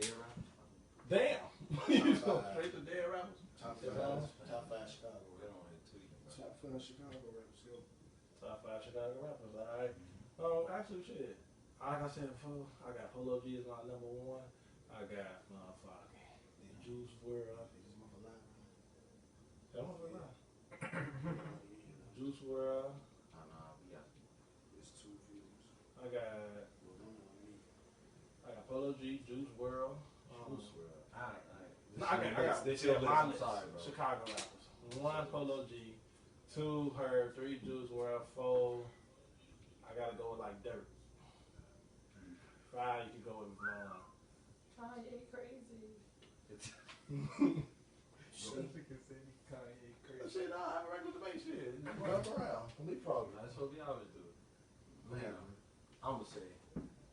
dead rappers? Damn. You go straight to dead rappers? Top 5 Chicago. They don't hit tweet. Top 5 Chicago rappers. Go. Top 5 Chicago rappers, alright. Actually, shit. Like I said before, I got Polo G as my number one. I got motherfucking Juice WRLD. That was a lie. Juice WRLD. We got It's 2 views. I got Polo G, Juice WRLD. Juice WRLD. Alright. No, I got this your list. my I'm list. sorry, bro. Chicago rappers. 1 Polo G, 2 Herb, 3 Juice WRLD, 4 I gotta go with like Dirt. 5 you could go with Kanye crazy. Kanye crazy. Shit, I regular debate shit. Run around. Complete problem. That's what we always do. Man, I'm gonna say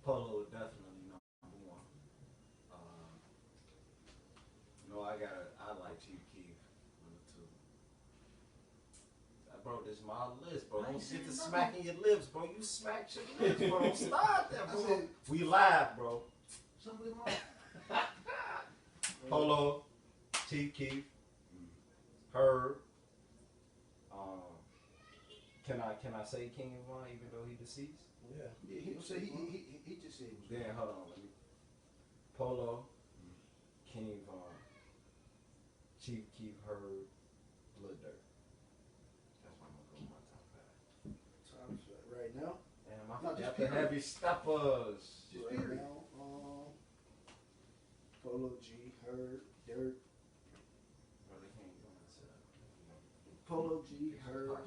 Polo is definitely number one. I like Chief Keef number 2. Bro, this is my list, bro. Don't get to smacking your lips, bro. You smacked your lips, bro. Don't stop that, bro. We live, bro. Somebody might. Polo, Chief Keef, Herb. Can I say King Von even though he deceased? Yeah. He just said he was. Then hold on, let me. Polo, King Von, Chief Keef, Herb, Blood Dirt. That's why I'm gonna go with my top 5. Right now. Damn, I No, just forgot the period. heavy steppers. Just period. Now, Polo G, Herb, Dirt. Bro, they can't go into that. Polo G, Herb.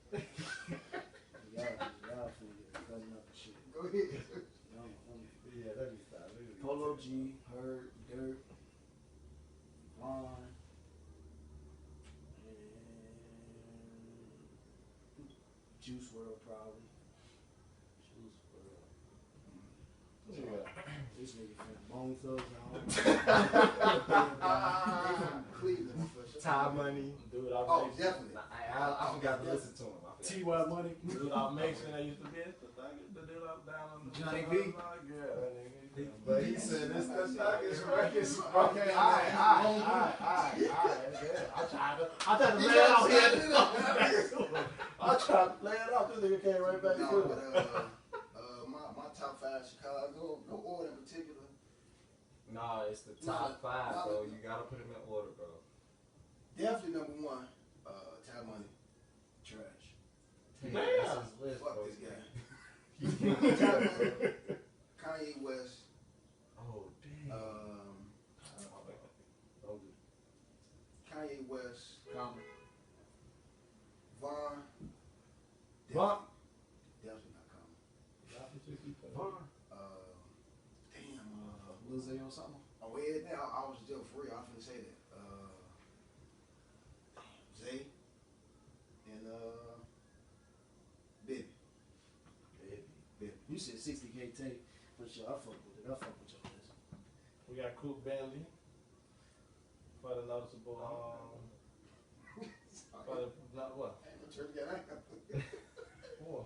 Y'all finna get cutting up and shit. Go ahead. Yeah, let me stop. Polo G, Herb, Dirt, Vaughn, and Juice WRLD probably. Juice WRLD. This nigga finna Bone Thugs They from Cleveland for sure. Ty Money. Dude, Oh, definitely. I forgot to listen to him. T.Y. Money. Dude, I'm Mason. That used to be the dude up down on the Johnny B. Yeah, that nigga. But he said this the thuggish records. Okay, alright. I tried to lay it out here. I tried to lay it out. This nigga came right back No, to it. but my top 5 Chicago, no order in particular. Nah, it's the top 5, bro. You gotta put them in order, bro. Definitely number 1, Ty Money. Trash. Damn. Damn. That's his list, Fuck bro. this guy. Kanye West. Oh, damn. Kanye West. Vaughn. Vaughn. Definitely not common. Vaughn. Lil Zay on something? Oh, yeah, I was still free. I was finna say that. Zay and Bibby. You said 60K tape. For sure, I fuck with it. I fuck with your list. We got Coop Bentley for the noticeable. For the what? Four.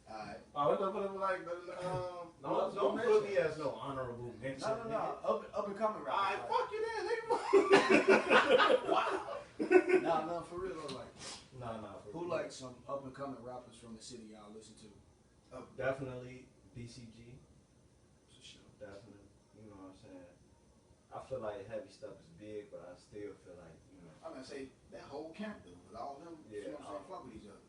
Alright. Oh, we're gonna put him like the Don't put me as no honorable mention. No. Up and coming rappers. Alright, fuck you then, nigga. Wow. No, for real though, like. Who like some up and coming rappers from the city y'all listen to? Definitely BCG. For sure. Definitely. You know what I'm saying? I feel like heavy stuff is big, but I still feel like, you know. I'm gonna say that whole camp though, with all them, you know what I'm saying, fuck with each other.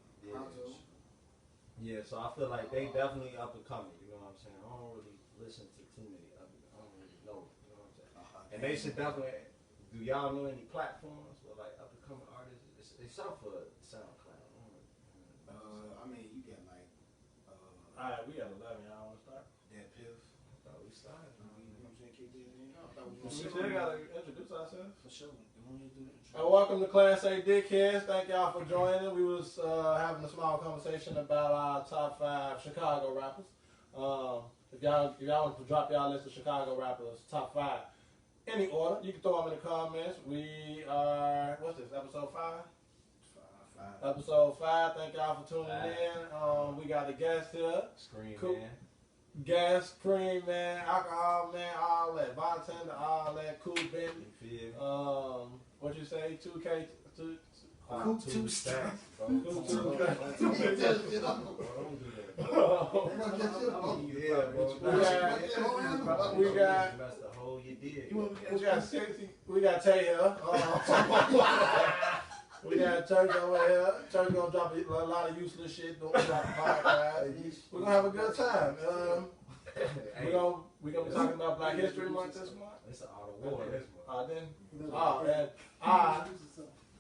Yeah, so I feel like they definitely up and coming, you know what I'm saying? I don't really listen to too many of it. I don't really know, you know what I'm saying? And they should definitely, do y'all know any platforms where like up and coming artists, it's up for SoundCloud. I mean, you got like, Alright, we got 11. Y'all wanna start? that Piff. I thought we started. You know what I'm saying, KD in. I thought we We was still gonna gotta introduce ourselves. for sure. You want me to do the intro? Welcome to Class A Dickheads. Thank y'all for joining. We was having a small conversation about our top 5 Chicago rappers. If y'all want to drop y'all list of Chicago rappers, top 5, any order, you can throw them in the comments. We are, what's this, episode 5? Episode 5. Thank y'all for tuning in. We got a guest here. Screen Cool. Man. gas, cream, man, alcohol, man, all that, bartender, all that, cool Bentley. What you say, 2K, Coop two stacks. Don't do that, bro. We got Tay here. We got Church over here. Church gonna drop a lot of useless shit. Don't drop the podcast. We're gonna have a good time. We're gonna be talking about Black History Month this month. It's an auto war this month.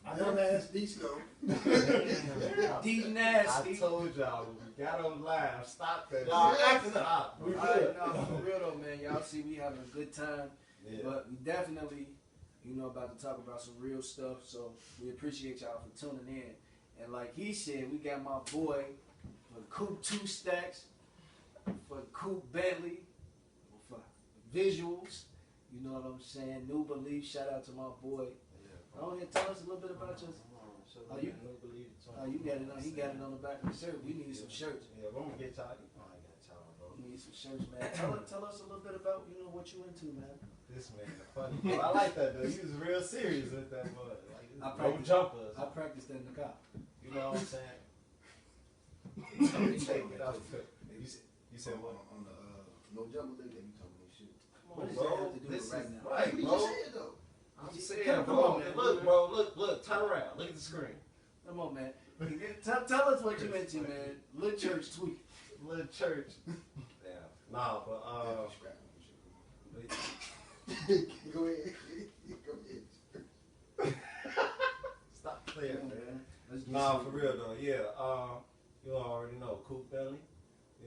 I know that's D-Scope. D-Nasty. I told y'all when we got on live, stop that. Stop. We good. No, for real though, man. Y'all see we having a good time. Yeah. But we definitely, about to talk about some real stuff. So we appreciate y'all for tuning in. And like he said, we got my boy for Coop 2 Stacks, for Coop Bentley, for visuals. You know what I'm saying? New Belief. Shout out to my boy. Oh yeah, tell us a little bit about your. You got it on. He got it on the back of the shirt. We need some shirts. Yeah, we're gonna get y'all. Oh, I got y'all, bro. We need some shirts, man. Tell us a little bit about what you into, man. This man is funny. Bro. I like that though. He was real serious with that, boy. Like, I practiced that in the car. You know what I'm saying? You said what? On the no jump league that you told me shit. What does that have to do with right now? Right, You bro. said though. I'm saying, come on, man. Look, bro. Look. Turn around. Look at the screen. Come on, man. Tell us what you into, man. Little church tweet. Little church. Yeah. Nah, but Go ahead. Stop playing, man. Nah, for real though. Yeah. You already know, Coop Bentley.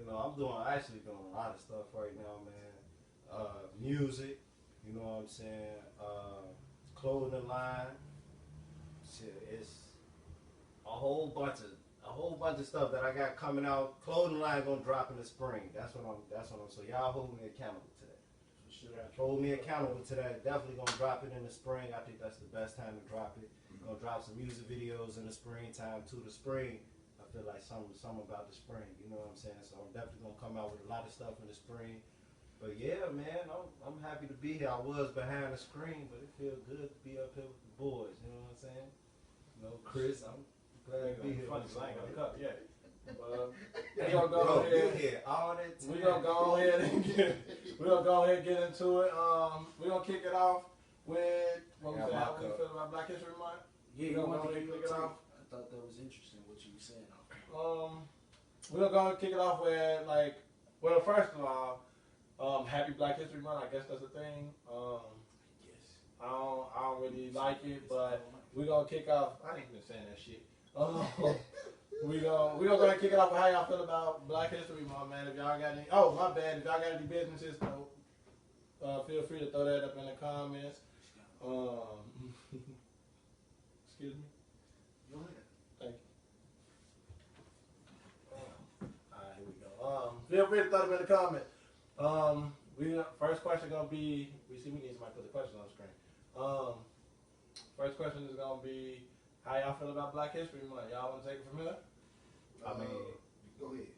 I'm actually doing a lot of stuff right now, man. Music. You know what I'm saying? Clothing line. Shit, it's a whole bunch of stuff that I got coming out. Clothing line gonna drop in the spring. That's what I'm. So y'all hold me accountable to that. Hold me accountable to that. Definitely gonna drop it in the spring. I think that's the best time to drop it. Gonna drop some music videos in the springtime too. The spring, I feel like something about the spring. You know what I'm saying? So I'm definitely gonna come out with a lot of stuff in the spring. But yeah, man, I'm happy to be here. I was behind the screen, but it feels good to be up here with the boys. You know what I'm saying? Chris, I'm glad to be here. Funny, I ain't gonna cut yet. We gonna go ahead. All that time. We gonna go ahead and get into it. We gonna kick it off with what we say. How we feel about Black History Month? Yeah, you want to kick it off? I thought that was interesting what you were saying. We're gonna kick it off with first of all. Happy Black History Month. I guess that's a thing. Yes. I don't really like it, but we're gonna kick off. I ain't even saying that shit. We're gonna go ahead and kick it off with how y'all feel about Black History Month, man. If y'all got any, if y'all got any businesses, feel free to throw that up in the comments. Excuse me. Go ahead. Thank you. All right, here we go. Feel free to throw them in the comments. First question gonna be. We need somebody to put the question on the screen. First question is gonna be, how y'all feel about Black History Month? Y'all want to take it from here? I mean, go ahead.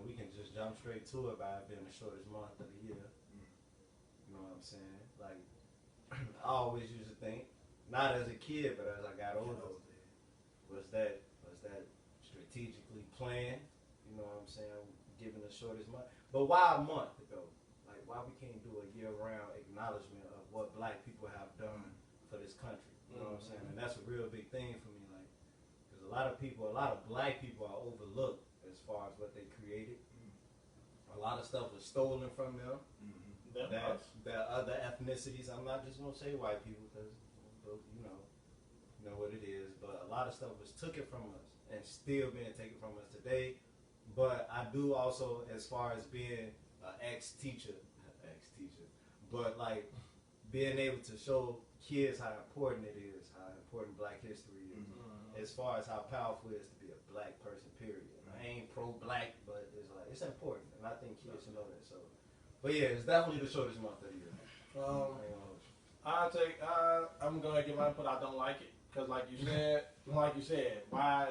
We can just jump straight to it by it being the shortest month of the year. You know what I'm saying? Like, I always used to think, not as a kid, but as I got older, was that strategically planned? You know what I'm saying? Given the shortest month. But why a month ago? Like, why we can't do a year-round acknowledgement of what Black people have done for this country? You know what I'm saying? And that's a real big thing for me, like, because a lot of Black people are overlooked as far as what they created. A lot of stuff was stolen from them. That other ethnicities. I'm not just gonna say white people because you know what it is. But a lot of stuff was taken from us and still being taken from us today. But I do also, as far as being an ex-teacher, but like being able to show kids how important it is, how important Black history is, as far as how powerful it is to be a Black person, period. I ain't pro-Black, but it's important, and I think kids should know that. So, but yeah, it's definitely the shortest month of the year. I'm gonna give my input. I don't like it because, like you said, why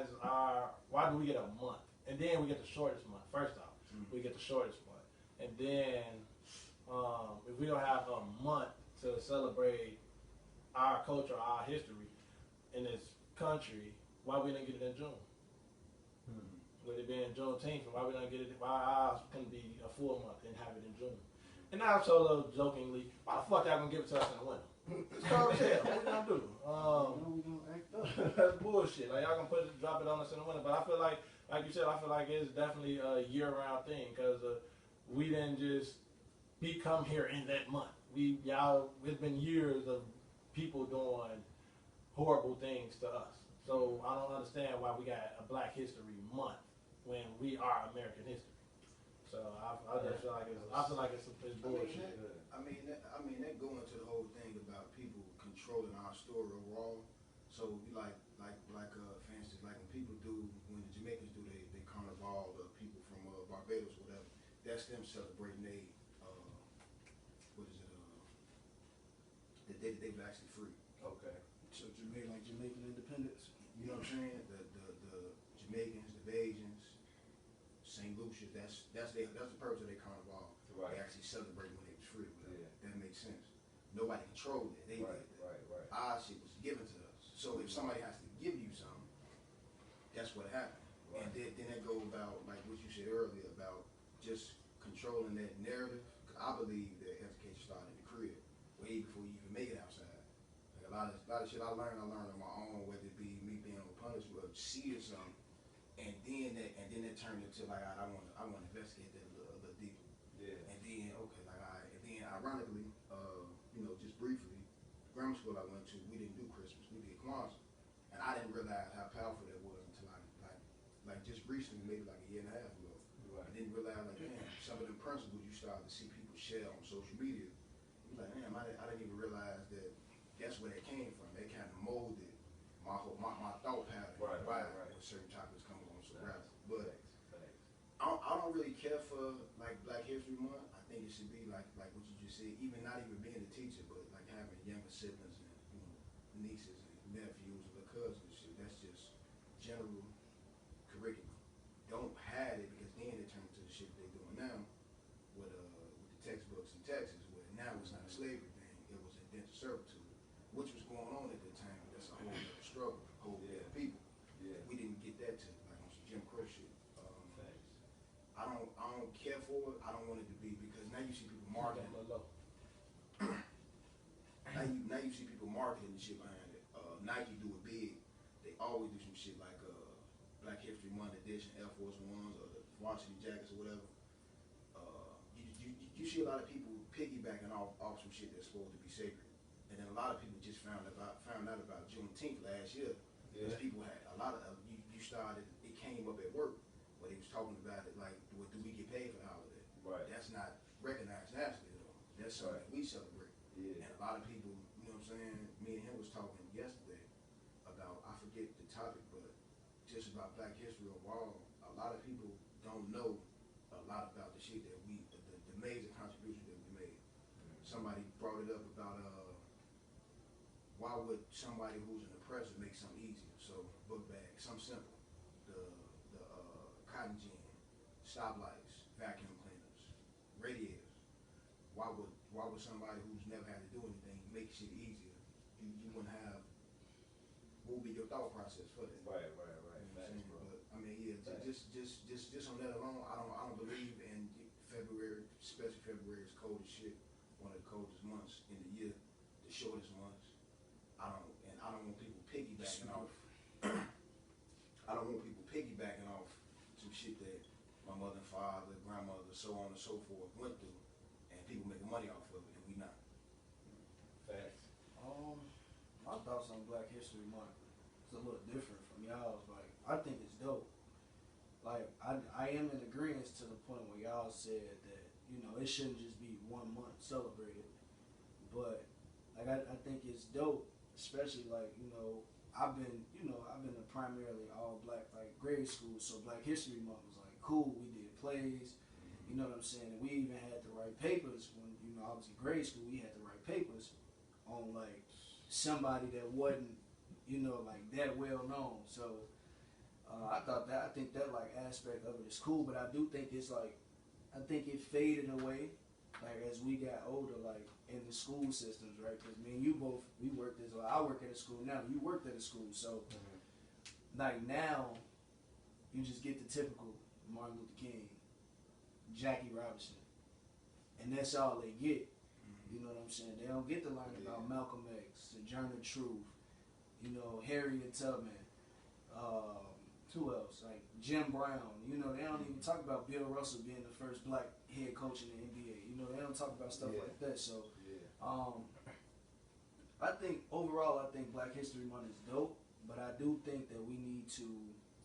do we get a month? And then we get the shortest month. First off, we get the shortest month. And then if we don't have a month to celebrate our culture, our history in this country, why we didn't get it in June? With it being Juneteenth, why we don't get it? Why ours can be a full month and have it in June? And I was told a little jokingly, why the fuck y'all gonna give it to us in the winter? It's cold as hell. What we gonna do? we gonna act up. That's bullshit. Like y'all gonna drop it on us in the winter. But I feel like you said, I feel like it's definitely a year-round thing because we didn't just come here in that month. It's been years of people doing horrible things to us. So I don't understand why we got a Black History Month when we are American history. So I just feel like it's bullshit. I mean, that go into the whole thing about people controlling our story overall. So like for instance, like when the Jamaicans do they carnival, the people from Barbados or whatever, that's them celebrating the day that they were actually free. Okay. So Jamaican independence. You know what I'm saying? The Jamaicans, the Bajans, St. Lucia, that's the purpose of their carnival. Right. They actually celebrate when they was free. Yeah. That makes sense. Nobody controlled it. They did that. Right. Our shit was given to us. So if somebody has to give you something, that's what happened. Right. And then that go about like what you said earlier about just controlling that narrative. Cause I believe that education started in the crib way before you even make it outside. Like a lot of shit I learned on my own, whether it be me being on punishment or seeing something, and then that turned into like I want to investigate that a little deeper. Yeah. And then ironically, just briefly, grammar school I went to, we didn't do Christmas, we did Kwanzaa, and I didn't realize how powerful that was until I just recently, maybe like a year and a half ago. Right. I didn't realize like damn, some of the principles you started to see people share on social media. You're like, damn, I didn't even realize that that's where that came from. They kind of molded my thought pattern. Right. When certain topics come along so rapid. But I don't really care for like Black History Month. I think it should be like what you just said, even not even being a teacher, but like having younger siblings and nieces and nephews and cousins and shit. That's just general curriculum. Don't have it because then it turns into the shit they're doing now with the textbooks in Texas, where now it's not a slavery thing, it was indentured servitude, which was going on at the time. That's a whole other struggle, whole other people. Yeah. We didn't get that to like on some Jim Crow shit. I don't care for it. I don't want it to be because now you see people marketing. Now you see people marketing the shit behind it. Nike do it big. They always do some shit like Black History Month edition, Air Force Ones or the varsity jackets or whatever. You see a lot of people piggybacking off some shit that's supposed to be sacred, and then a lot of people just found out about Juneteenth last year. Because people had a lot of you started. It came up at work. But he was talking about it like, do we get paid for the holiday? Right. That's not recognized nationally though. That's something we celebrate. Yeah. And a lot of people, you know what I'm saying? Me and him was talking yesterday about, I forget the topic, but just about Black history overall. A lot of people don't know a lot about the shit that the major contribution that we made. Somebody brought it up about why would somebody who's an oppressor make something easier? So book bag, something simple. Cotton gin, stoplights, vacuum cleaners, radiators. Why would somebody who's never had to do anything make shit easier? You wouldn't have. What would be your thought process for that? Right. You know what I'm saying? But I mean, yeah, just on that alone, I don't believe in February, especially February is cold as shit. One of the coldest months in the year, the shortest months. I don't want people piggybacking off. I don't want people piggybacking off some shit that my mother and father, grandmother, so on and so forth went through, and people making money off of it, and we not. Facts. My thoughts on Black History Month is a little different from y'all's. Like, I think it's dope. Like, I am in agreement to the point where y'all said that, it shouldn't just be 1 month celebrated. But, like, I think it's dope, especially, like, I've been a primarily all black like grade school, so Black History Month was like cool. We did plays, you know what I'm saying? And we even had to write papers when I was in grade school. We had to write papers on like somebody that wasn't like that well known. So I think that like aspect of it is cool, but I do think it's like I think it faded away, like as we got older, like in the school systems, right? Because me and you both, we worked as well. I work at a school now. You worked at a school, so like now, you just get the typical Martin Luther King, Jackie Robinson, and that's all they get. You know what I'm saying? They don't get to learn about Malcolm X, Sojourner Truth, you know, Harriet Tubman, who else? Like Jim Brown. You know, they don't even talk about Bill Russell being the first black head coach in the NBA. You know, they don't talk about stuff like that. So, I think overall, I think Black History Month is dope, but I do think that we need to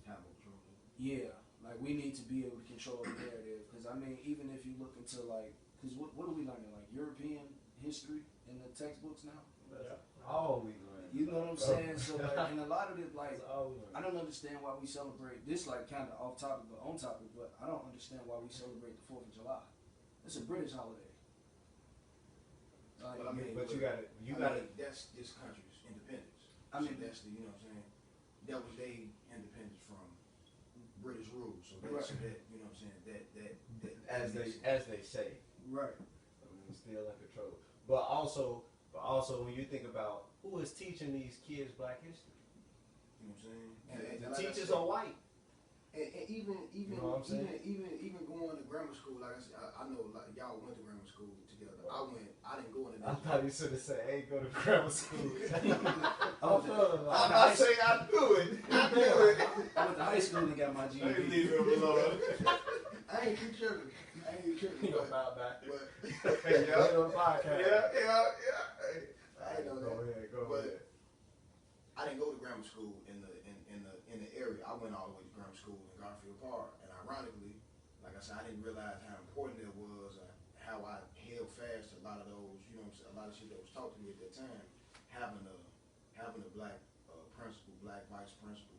Have control. yeah, like we need to be able to control the narrative. Because I mean, even if you look into like, because what are we learning? Like European history in the textbooks now? Yeah. All we learn. You know what I'm saying? So like, and a lot of it, like, That's all we learn. I don't understand why we celebrate this. Like, kind of off topic, but on topic. But I don't understand why we celebrate the 4th of July. It's a British holiday. Like, Well, I mean, But you gotta. That's this country's independence. I mean, so that's the, you know what I'm saying? That was their independence from British rule. So that's Right. that, you know what I'm saying? That as they say. right. I mean, still in control. But also, when you think about who is teaching these kids Black history, you know what I'm saying? the like I teachers said, are white. And even You know what I'm saying? even going to grammar school, like I said, I know like y'all went to grammar school together. I didn't go into I that. thought you should have said, "Hey, go to grammar school." I'm not saying I do it. I do it. I went to high school and got my GED. Let me leave it alone. I ain't even tripping. You know about that. But Hey, Yeah. on the podcast. Yeah. Hey, I ain't know go that. ahead. Go But ahead. I didn't go to grammar school in the area. I went all the way to grammar school in Garfield Park, and ironically, like I said, I didn't realize how important it was, how I held fast to a lot of those, you know what I'm saying, a lot of shit that was taught to me at that time. Having a black principal, black vice principal.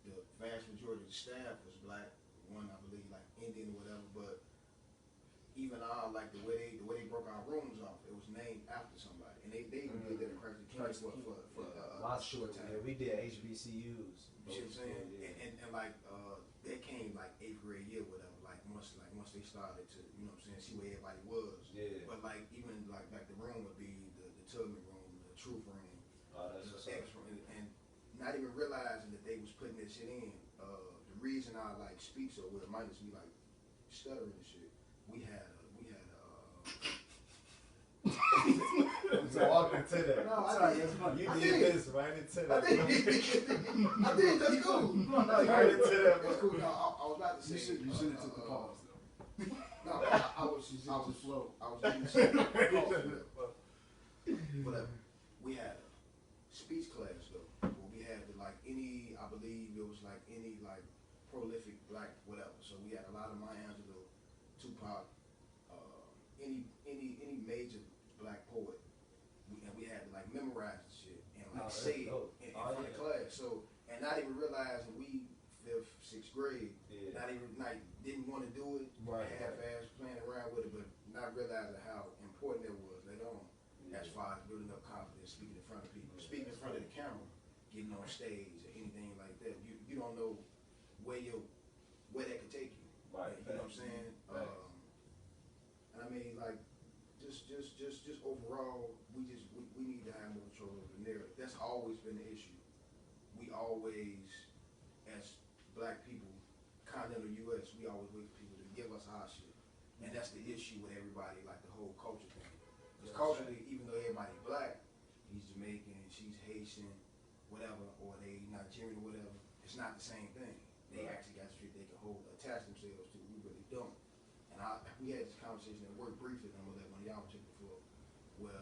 The vast majority of the staff was black. One, I believe, like Indian or whatever, but even like the way they broke our rooms off, it was named after somebody, and they even did that across the campus for a short time. Yeah, we did HBCUs. You see what I'm saying? And like that came like 8th grade year, whatever. Like once they started to, you know what I'm saying, see where everybody was. Yeah. But like even like back the room would be the Tubman room, the Truth room, That's the what's X room, and not even realizing that they was putting that shit in. The reason I like speak so well, minus me like stuttering and shit. We had Walk into that. No, Sorry, that's funny. You I did did. this right into I that. did. That's cool. No, Right into that. that's cool. No, I was about to say. You should have took the pause though. No, I was flow. I was doing something. Whatever. We had a speech class though, where we had I believe it was like any like prolific black whatever. So we had a lot of Maya Angelou, Tupac, any major black poet, and we had to like memorize the shit and like say it in front of class. So and not even realizing we 5th, 6th grade, not even didn't want to do it, half-ass playing around with it, but not realizing how important it was later on, as far as building up confidence, speaking in front of people, speaking in front of the camera, getting on stage or anything like that. You don't know where that could take you. Right. You know what I'm saying? And I mean, like, just overall, we need to have more control over the narrative. That's always been the issue. We always, as black people, continental U.S., we always wait for people to give us our shit. And that's the issue with everybody, like the whole culture thing. Because culturally, even though everybody's black, he's Jamaican, she's Haitian, whatever, or they Nigerian, whatever, it's not the same thing. They actually got shit they can attach themselves to. We really don't. And we had this conversation at work briefly, and I'm gonna let one of y'all check before, where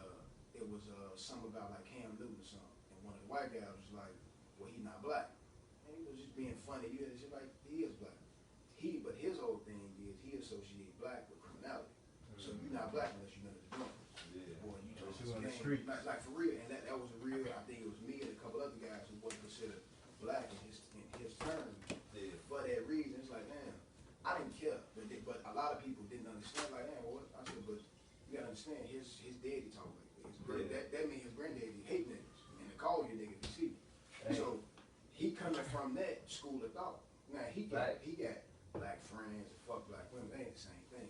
it was something about like Cam Newton or something, and one of the white guys was like, "Well, he's not black," and he was just being funny. You had shit like he is black. But his whole thing is he associates black with criminality. So you're not black unless you're none of the drunk. Or you just on the street. Like for real, and that was a real. I think it was me and a couple other guys who wasn't considered black in his term. For that reason, it's like, man, I didn't care, but a lot of people didn't understand. Like, man, what? I said, but you gotta understand, his daddy talk like that. That means his granddaddy hate niggas and to call you nigga if you see me. So he coming from that school of thought. Now he got black friends and fuck black women. They ain't the same thing.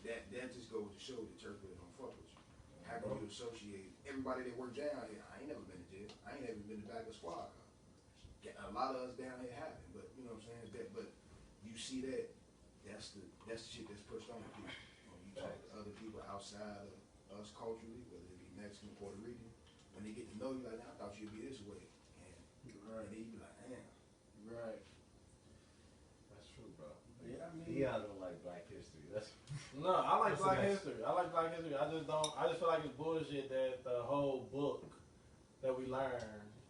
that just goes to show the church really don't fuck with you. How can you associate everybody that work down here? I ain't never been to jail. I ain't never been to back of a squad car. A lot of us down here haven't, but you know what I'm saying. But you see that that's the shit that's pushed on people. When you talk to other people outside of us culturally, whether it be Mexican, Puerto Rican, when they get to know you, like, I thought you'd be this way, and then you be like, damn. Right. That's true, bro. Yeah, I mean, Dion don't like Black history. That's No, I like That's Black nice. history. I like Black history. I just feel like it's bullshit that the whole book that we learn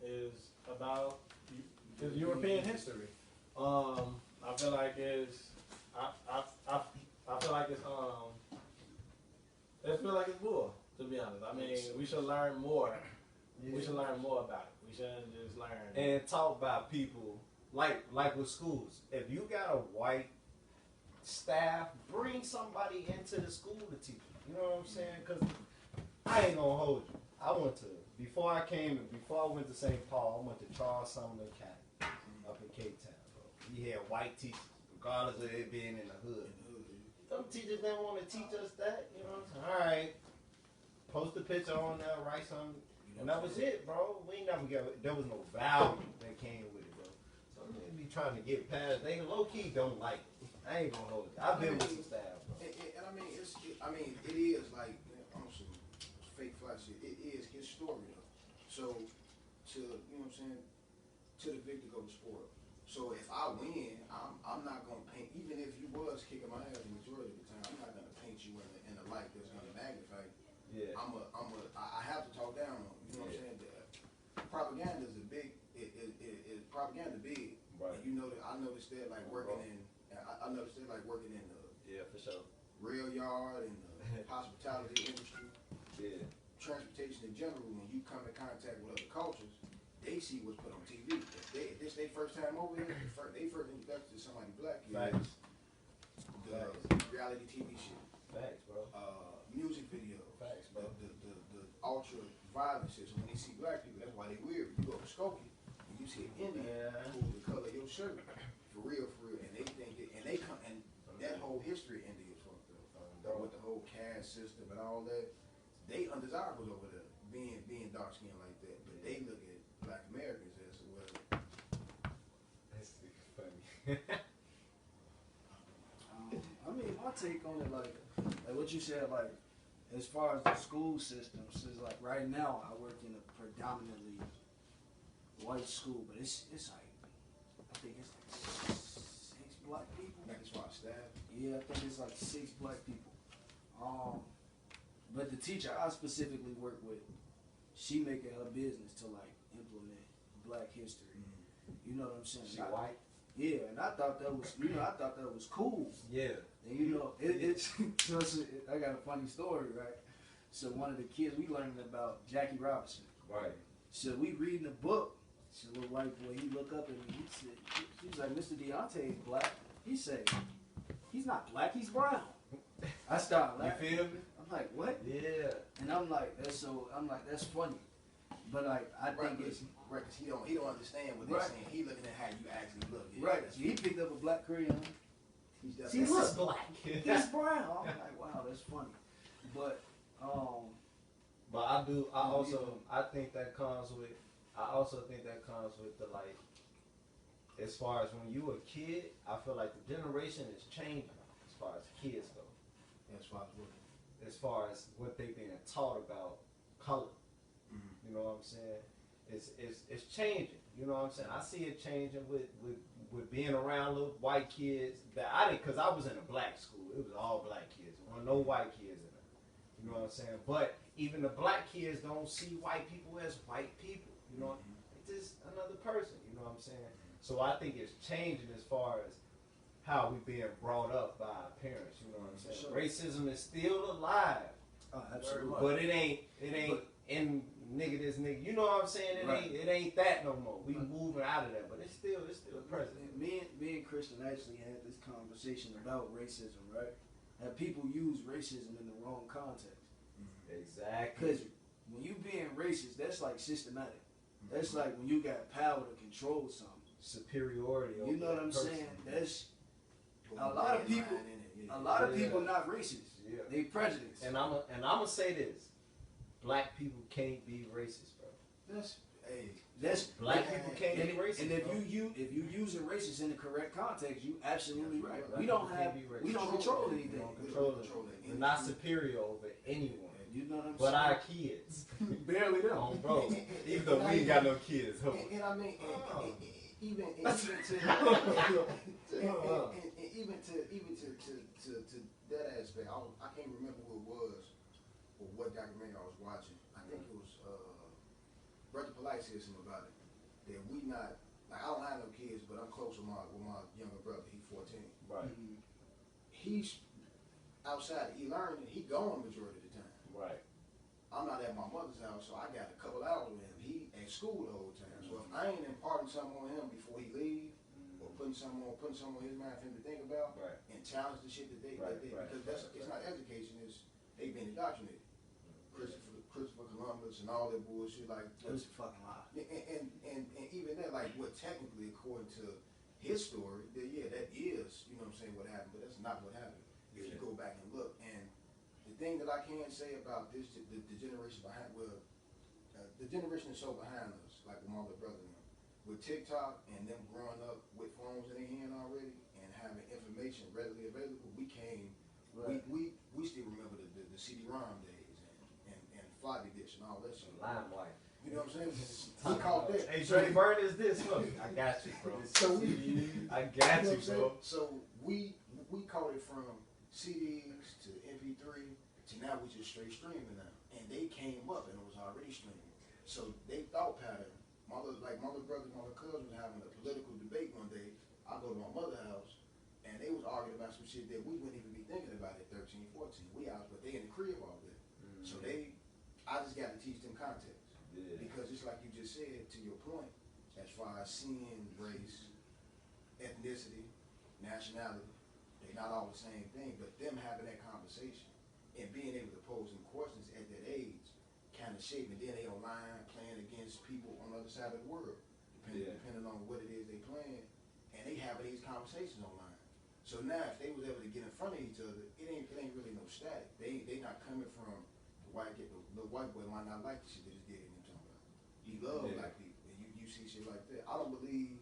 is about European history. I feel like it's I feel like it's I feel like it's bull, to be honest. I mean, we should learn more. Yeah. We should learn more about it. We shouldn't just learn. And talk about people like with schools. If you got a white staff, bring somebody into the school to teach you. You know what I'm saying? Because I ain't gonna hold you. I went to before I went to St. Paul. I went to Charles Sumner Academy up in Cape Town. Bro. We had white teachers, regardless of it being in the hood. Some teachers didn't want to teach us that. You know what I'm saying? All right, post a picture on there, write something. And that was it, bro. We ain't never there was no value that came with it, bro. So they be trying to get past. They low key don't like it. I ain't gonna hold it. I've been with some staff, bro. And I mean, it is like, on some fake fly shit. It is his story though. So you know what I'm saying? To the victor go the sport. So if I win, I'm not gonna paint. Even if you was kicking my ass the majority of the time, I'm not gonna paint you in a light that's gonna magnify you. Yeah. I have to talk down on you. You know what I'm saying? Propaganda is a big. It propaganda big. Right. And you know that I noticed that like working in. I noticed that like working in the Yeah, for sure. rail yard and the hospitality industry, Yeah. transportation in general. When you come in contact with other cultures, they see what's put on TV. If this their first time over here, they first introduced to somebody black. Facts. The reality TV shit, Facts, bro. music video, Facts, bro. the ultra violence shit. So when they see black people, that's why they weird. You go to Skokie, and you see an Indian who's the color of your shirt, for real, and they think it, and they come, and that whole history in India is fucked up. With the whole caste system and all that, they undesirables over there, being dark skinned like that. But they look at black Americans as well. That's funny. I mean, my take on it, like what you said, like as far as the school systems, is like right now I work in a predominantly white school, but it's like I think it's like 6 black people. Like as far as staff, Yeah, I think it's like 6 black people. But the teacher I specifically work with, she make it her business to like implement Black history. You know what I'm saying? She white? Yeah, and I thought that was, I thought that was cool. Yeah. And it's I got a funny story, right? So one of the kids, we learning about Jackie Robinson. Right. So we reading the book. So the little white boy, he look up at me. He said, he's like, Mr. Deontay is black. He said, he's not black, he's brown. I started laughing. You feel me? I'm like, what? Yeah. And I'm like, that's funny. But like, I think it's right, because he don't understand what they're saying. He looking at how you actually look. Yeah, right. So he picked up a black crayon. He looks black. He's brown. I'm like, wow, that's funny. But I think that comes with the like, as far as when you a kid, I feel like the generation is changing as far as kids go. As far as what? As far as what they being taught about color. You know what I'm saying? It's changing. You know what I'm saying? I see it changing with being around little white kids that I didn't, because I was in a black school. It was all black kids. There were no white kids in it. You know what I'm saying? But even the black kids don't see white people as white people. You know, it's just another person. You know what I'm saying? So I think it's changing as far as how we being brought up by our parents. You know what I'm saying? Sure. Racism is still alive. oh, absolutely. But it ain't in nigga this nigga. You know what I'm saying? It ain't that no more. We moving out of that, but it's still present. Me and Christian actually had this conversation about racism, right? And people use racism in the wrong context. Exactly. Because when you being racist, that's like systematic. That's like when you got power to control something. Superiority. You know what I'm saying? That's a lot of people. A lot of people not racist. Yeah. They prejudiced. And I'ma say this: black people can't be racist, bro. That's Black people can't be racist. And if bro. you using racist in the correct context, you absolutely right. Black We don't people have can't be racist. we don't control We anything. don't control it. We're not superior over anyone. You know what I'm But saying? our kids, Barely them. bro. Even though we ain't got no kids, huh? And I mean, even to that aspect, I can't remember who it was or what documentary I was watching. I think it was Brother Polite said something about it. That we not like I don't have no kids, but I'm close with my younger brother. He's 14. Right. He's outside. He learning. He gone majority of the time. Right. I'm not at my mother's house, so I got a couple hours with him. He at school the whole time. So if I ain't imparting something on him before he leave, or putting something on his mind for him to think about, Right. and challenge the shit that they because it's not education, it's they've been indoctrinated. Christopher Columbus and all that bullshit like It was a fucking lie. and even that like what technically according to his story, that yeah, that is, you know what I'm saying, what happened, but that's not what happened. If you go back and look, and the thing that I can say about this, the generation behind, the generation that's so behind us, like with my little brother and them, with TikTok and them growing up with phones in their hand already and having information readily available, we came, Right. we still remember the CD-ROM days and floppy disk and all that shit. LimeWire. You know what I'm saying? We caught that. Hey, Dre Bird is this one. I got you, bro. So I got you, bro. So we caught it from CDs to MP3 to now we just straight streaming now. And they came up and it was already streaming. So they thought pattern. My little brother, my little cousin was having a political debate one day. I go to my mother's house and they was arguing about some shit that we wouldn't even be thinking about at 13, 14. We out, but they in the crib all day. So I just got to teach them context. Yeah. Because just like you just said, to your point, as far as seeing race, ethnicity, nationality, they're not all the same thing, but them having that conversation and being able to pose them questions at that age kind of shape, and then they online playing against people on the other side of the world, depending on what it is they playing, and they having these conversations online. So now if they was able to get in front of each other, it ain't really no static. They not coming from the white boy might not like the shit that his daddy and them talking about. He love black people, and you see shit like that. I don't believe,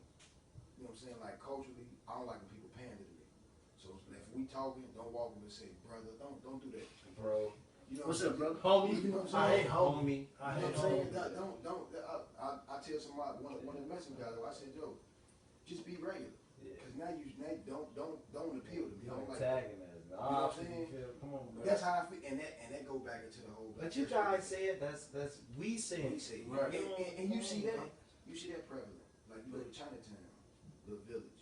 you know what I'm saying, like culturally, I don't like when people pander to me. So if we talking, don't walk up and say, brother, don't do that. Bro. You know What's up, brother? Homie, You know what I I'm saying? hate homie. I You know hate what I'm saying? homie. Don't. I tell somebody, one of the Mexican guys, I said, yo, just be regular. Yeah. Cause now you don't appeal to me. I don't like. Tagging us. You know what I'm saying? Come on, bro. That's how I feel, and that go back into the whole. But you guys say it. That's we say We it. say, Right. and you see that prevalent. Like you go to Chinatown, the village.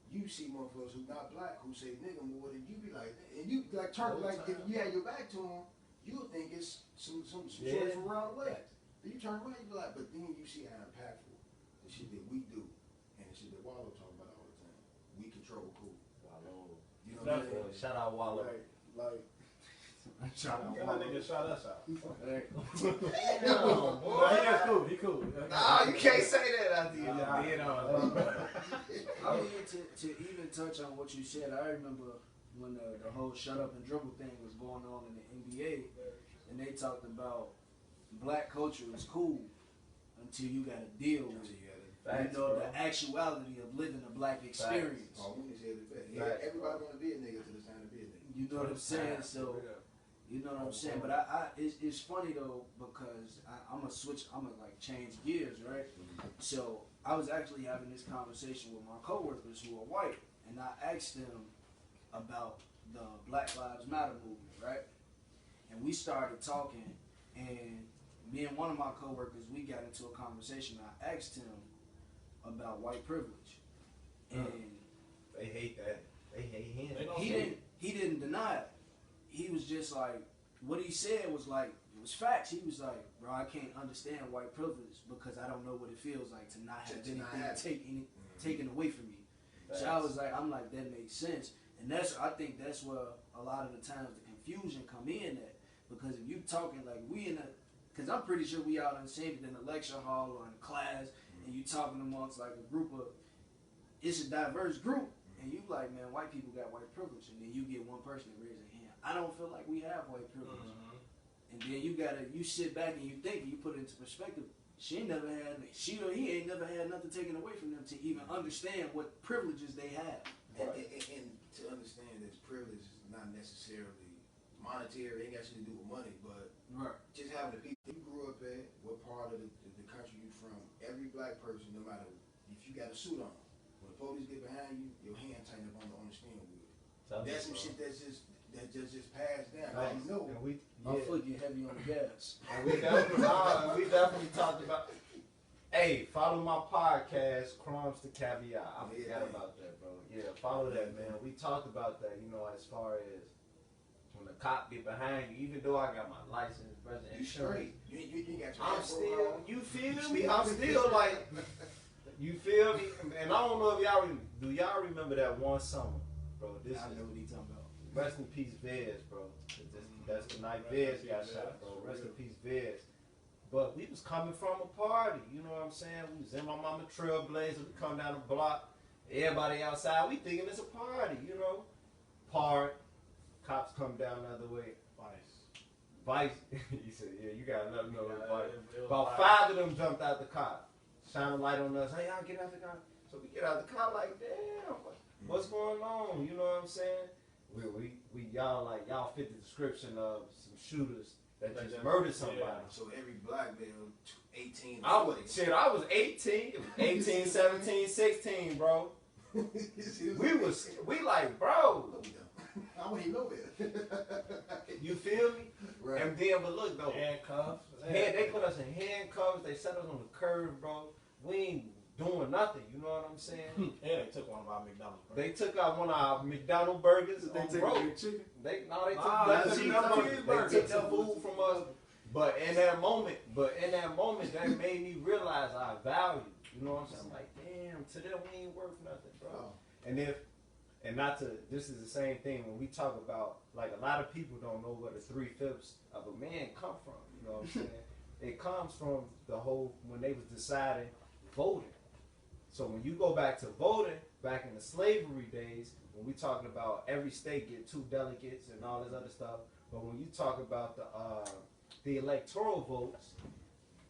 You see motherfuckers who not black who say nigga more than you be like, and you like turn like if you had your back to them, you would think it's some shorts from around the way. Then you turn around, you be like, but then you see how impactful the shit that we do and the shit that Wallow talk about all the time. We control cool. Wallow. You know what I'm saying? Shout out Wallow. Like Shout out. That nigga shot us out. Hey. No, boy. He cool. Nah, you can't say that after you Yeah. being on. I mean, to even touch on what you said, I remember when the whole shut up and dribble thing was going on in the NBA, and they talked about black culture is cool until you got to deal with it. Facts, You know, bro. the actuality of living a black experience. Oh, when they said it best. Right. Everybody want to be a nigga till it's time to be a nigga. You know what I'm saying? So, you know what I'm saying? But it's funny though, because I'm gonna like change gears, right? So I was actually having this conversation with my coworkers who are white, and I asked them about the Black Lives Matter movement, right? And we started talking, and me and one of my coworkers, we got into a conversation. I asked him about white privilege, and They hate that. They hate him. he didn't deny it. He was just like, what he said was like, it was facts. He was like, bro, I can't understand white privilege because I don't know what it feels like to not have anything taken away from me. Facts. So I'm like, that makes sense. And I think that's where a lot of the times the confusion come in at. Because if you talking like because I'm pretty sure we out in the lecture hall or in class, and you talking amongst like a group of, it's a diverse group, and you like, man, white people got white privilege, and then you get one person to raise their hand. I don't feel like we have white privilege. And then you sit back and you think, and you put it into perspective. He ain't never had nothing taken away from them to even understand what privileges they have. And to understand that privilege is not necessarily monetary, ain't got shit to do with money, but just having the people you grew up at, what part of the country you from, every black person, no matter if you got a suit on, when the police get behind you, your hand tighten up on the steering wheel. That's some shit that's just passed down. Nice. You know. My foot get heavy on the gas. And we definitely talked about. Hey, follow my podcast, Crumbs to Caviar. I forgot about that, bro. Yeah, follow that, man. We talked about that, as far as when the cop get behind you, even though I got my license, present insurance. You got your I'm still, you feel me? I'm still like, you feel me? And I don't know if y'all remember that one summer, bro? I know what he talking about. Rest in peace, Vez, bro. That's the night Vez got shot, bro. Rest in peace, Vez. But we was coming from a party, you know what I'm saying? We was in my mama Trailblazer. We come down the block. Everybody outside. We thinking it's a party, Party. Cops come down the other way. Vice. He said, yeah, you got nothing to know about it. About 5 of them jumped out the car. Shine a light on us. Hey, y'all get out the car. So we get out the car like, damn, what's going on? You know what I'm saying? Y'all fit the description of some shooters that just murdered somebody. Yeah. So every black male, 18. I was 18, 18, 17, 16, bro. we like, bro. I wouldn't even know that. You feel me? Right. And then, but look though, Handcuffs. they put us in handcuffs. They set us on the curb, bro. We ain't doing nothing. You know what I'm saying? Yeah, they took one of our McDonald's burgers. They took out one of our McDonald's burgers. They on took road. your chicken. They cheeseburger. took the food from us. But in that moment, that made me realize our value. You know what I'm saying? I'm like, damn, to them we ain't worth nothing, bro. This is the same thing when we talk about, like, a lot of people don't know where the 3/5 of a man come from. You know what I'm saying? It comes from when they was deciding voting. So when you go back to voting, back in the slavery days, when we talking about every state get 2 delegates and all this other stuff, but when you talk about the electoral votes,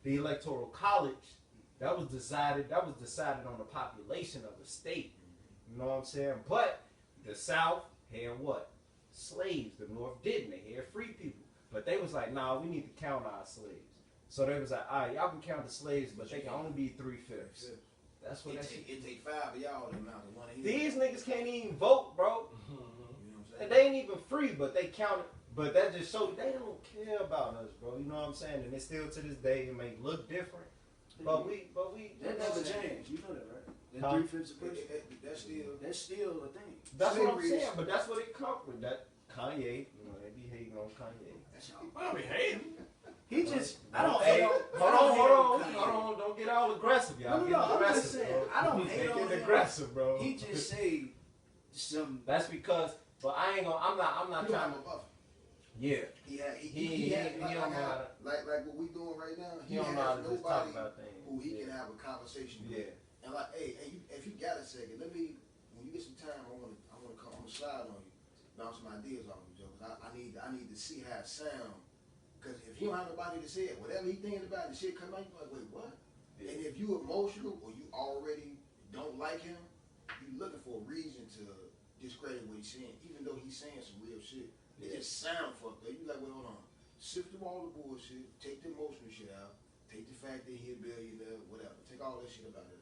the electoral college, that was decided on the population of the state. You know what I'm saying? But the South had what? Slaves. The North didn't. They had free people. But they was like, nah, we need to count our slaves. So they was like, all right, y'all can count the slaves, but they can only be 3/5. That's what it take 5 of y'all to amount to one of these niggas can't even vote, bro. You know what I'm saying? They ain't even free, but they count it. But that just shows they don't care about us, bro. You know what I'm saying? And it's still to this day, it may look different. But we That never changed. You know that, right? That Huh? 3/5 of person. That's still a thing. That's what I'm saying. But that's what it comes with. That Kanye, they be hating on Kanye. I be hating. He just, Hold on, don't get all aggressive, y'all. No, I'm aggressive, just saying, bro. I don't hate on Get him. aggressive, bro. He just say some. That's because, but I ain't gonna. I'm not trying to. Yeah. He don't know how to. Like what we doing right now. He don't know how to just talk about things. Who he can have a conversation with. Yeah. And like, hey, if you got a second, when you get some time, I'm gonna slide on you, bounce some ideas off you, Joe. Cause I need to see how it sound. Cause if he don't have nobody to say it, whatever he thinking about, the shit come out, you like, wait, what? Yeah. And if you emotional or you already don't like him, you looking for a reason to discredit what he's saying, even though he's saying some real shit. It just sound fucked up. You like, wait, hold on. Sift through all the bullshit, take the emotional shit out, take the fact that he a billionaire, whatever. Take all that shit about it.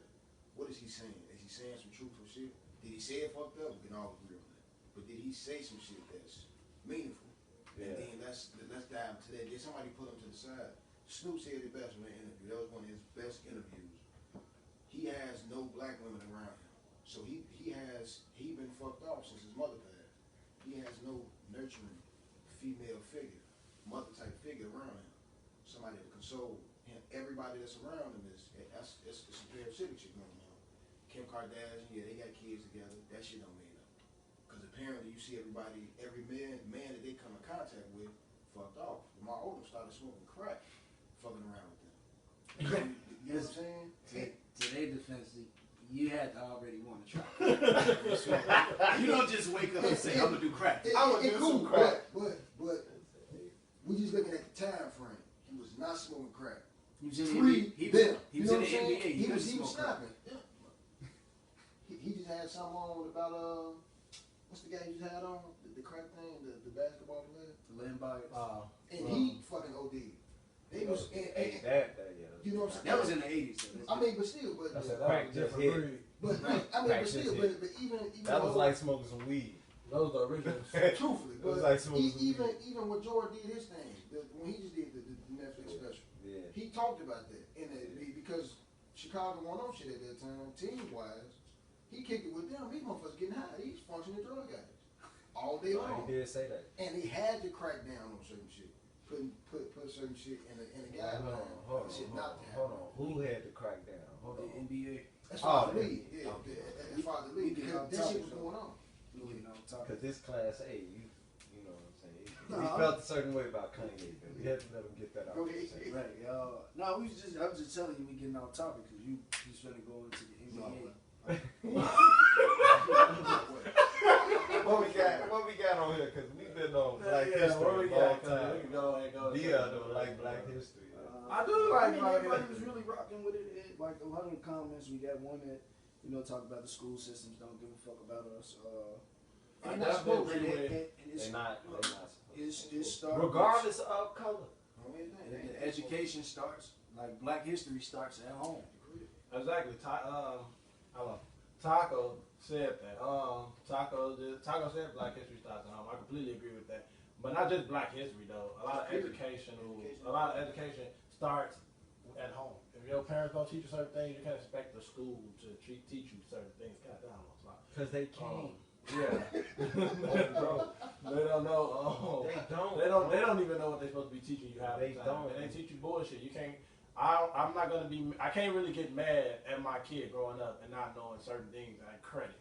What is he saying? Is he saying some truthful shit? Did he say it fucked up? We can all agree on that. But did he say some shit that's meaningful? Yeah. And then let's dive into that. Did somebody put him to the side? Snoop said it best in an interview. That was one of his best interviews. He has no black women around him. So he been fucked off since his mother passed. He has no nurturing female figure, mother type figure around him. Somebody to console him. Everybody that's around him it's some parasitic shit going on. Kim Kardashian, yeah, they got kids together. That shit don't mean nothing. Because apparently you see every man that they come in contact with fucked off. My oldest started smoking crack, fucking around with them. You know what I'm saying? To their defense, you had to already want to try crack. You don't just wake up and say, I'm going to do crack. It, I would it do cool, some crack. but we just looking at the time frame. He was not smoking crack. He was in the NBA. He was in the NBA. He was smoke crack. snapping. Yeah. He just had something on about what's the guy you just had on the crack thing, the basketball player. Len Bias. And he fucking OD'd. He was you know what I'm saying? That was in the 80s. So I mean, but still, but That's That a crack was just different hit. breed. but I mean, but still, but even That was like smoking some weed. Those are the originals. truthfully, It was but like smoking some weed. even when Jordan did his thing, when he just did the Netflix special, Yeah. he talked about that because Chicago won on shit at that time, team wise. He kicked it with them. These motherfuckers getting high. He's functioning drug addicts all day long. He did say that. And he had to crack down on certain shit. Put certain shit in a guideline. Hold Shit on. not to Hold happen. on. Who had to crack down? Hold The on. NBA. As far as Oh, the league, yeah. okay. As far as the league, We get because off that shit topic, was though. going on. Because this class A, you know what I'm saying. No. We felt a certain way about Kanye, but we had to let him get that out. Go ahead. Right. No, I was just telling you we getting off topic because you just gonna go into the NBA. What we got on here? Because we've been on Black Yeah, History where we a got? long 'Cause time. we can go and go. Dia don't like Black History. I do like mean, Black everybody History. was really rocking with it. Like a lot of the comments, we got one that talk about the school systems don't give a fuck about us. I And that's definitely supposed agree with and it's, They're not it starts regardless of color. the education starts like Black History starts at home. Exactly. Taco said that. Taco said Black History starts at home. I completely agree with that. But not just Black History though. A lot of education starts at home. If your parents don't teach you certain things, you can't expect the school to teach you certain things. God damn, it's like, Because they can't. yeah. Bro, they don't know. They don't even know what they're supposed to be teaching you half the time. don't. And they teach you bullshit. You can't. I'm not gonna be. I can't really get mad at my kid growing up and not knowing certain things and credit.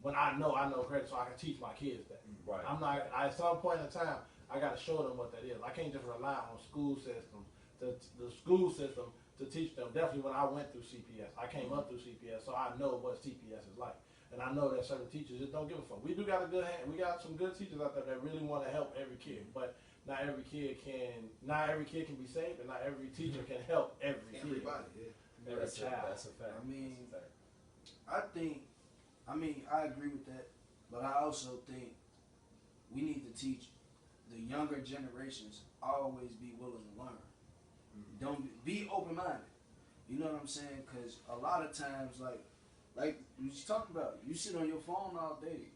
When I know credit, so I can teach my kids that. Right. I'm not. At some point in time, I gotta show them what that is. I can't just rely on the school system to teach them. Definitely when I went through CPS, I came up through CPS, so I know what CPS is like. And I know that certain teachers just don't give a fuck. We do got a good hand. We got some good teachers out there that really want to help every kid, but not every kid can be saved, and not every teacher can help every kid. Everybody, Every child. That's a fact. I mean, I agree with that, but I also think we need to teach the younger generations always be willing to learn. Don't be open-minded. You know what I'm saying? Because a lot of times, like you just talked about, you sit on your phone all day.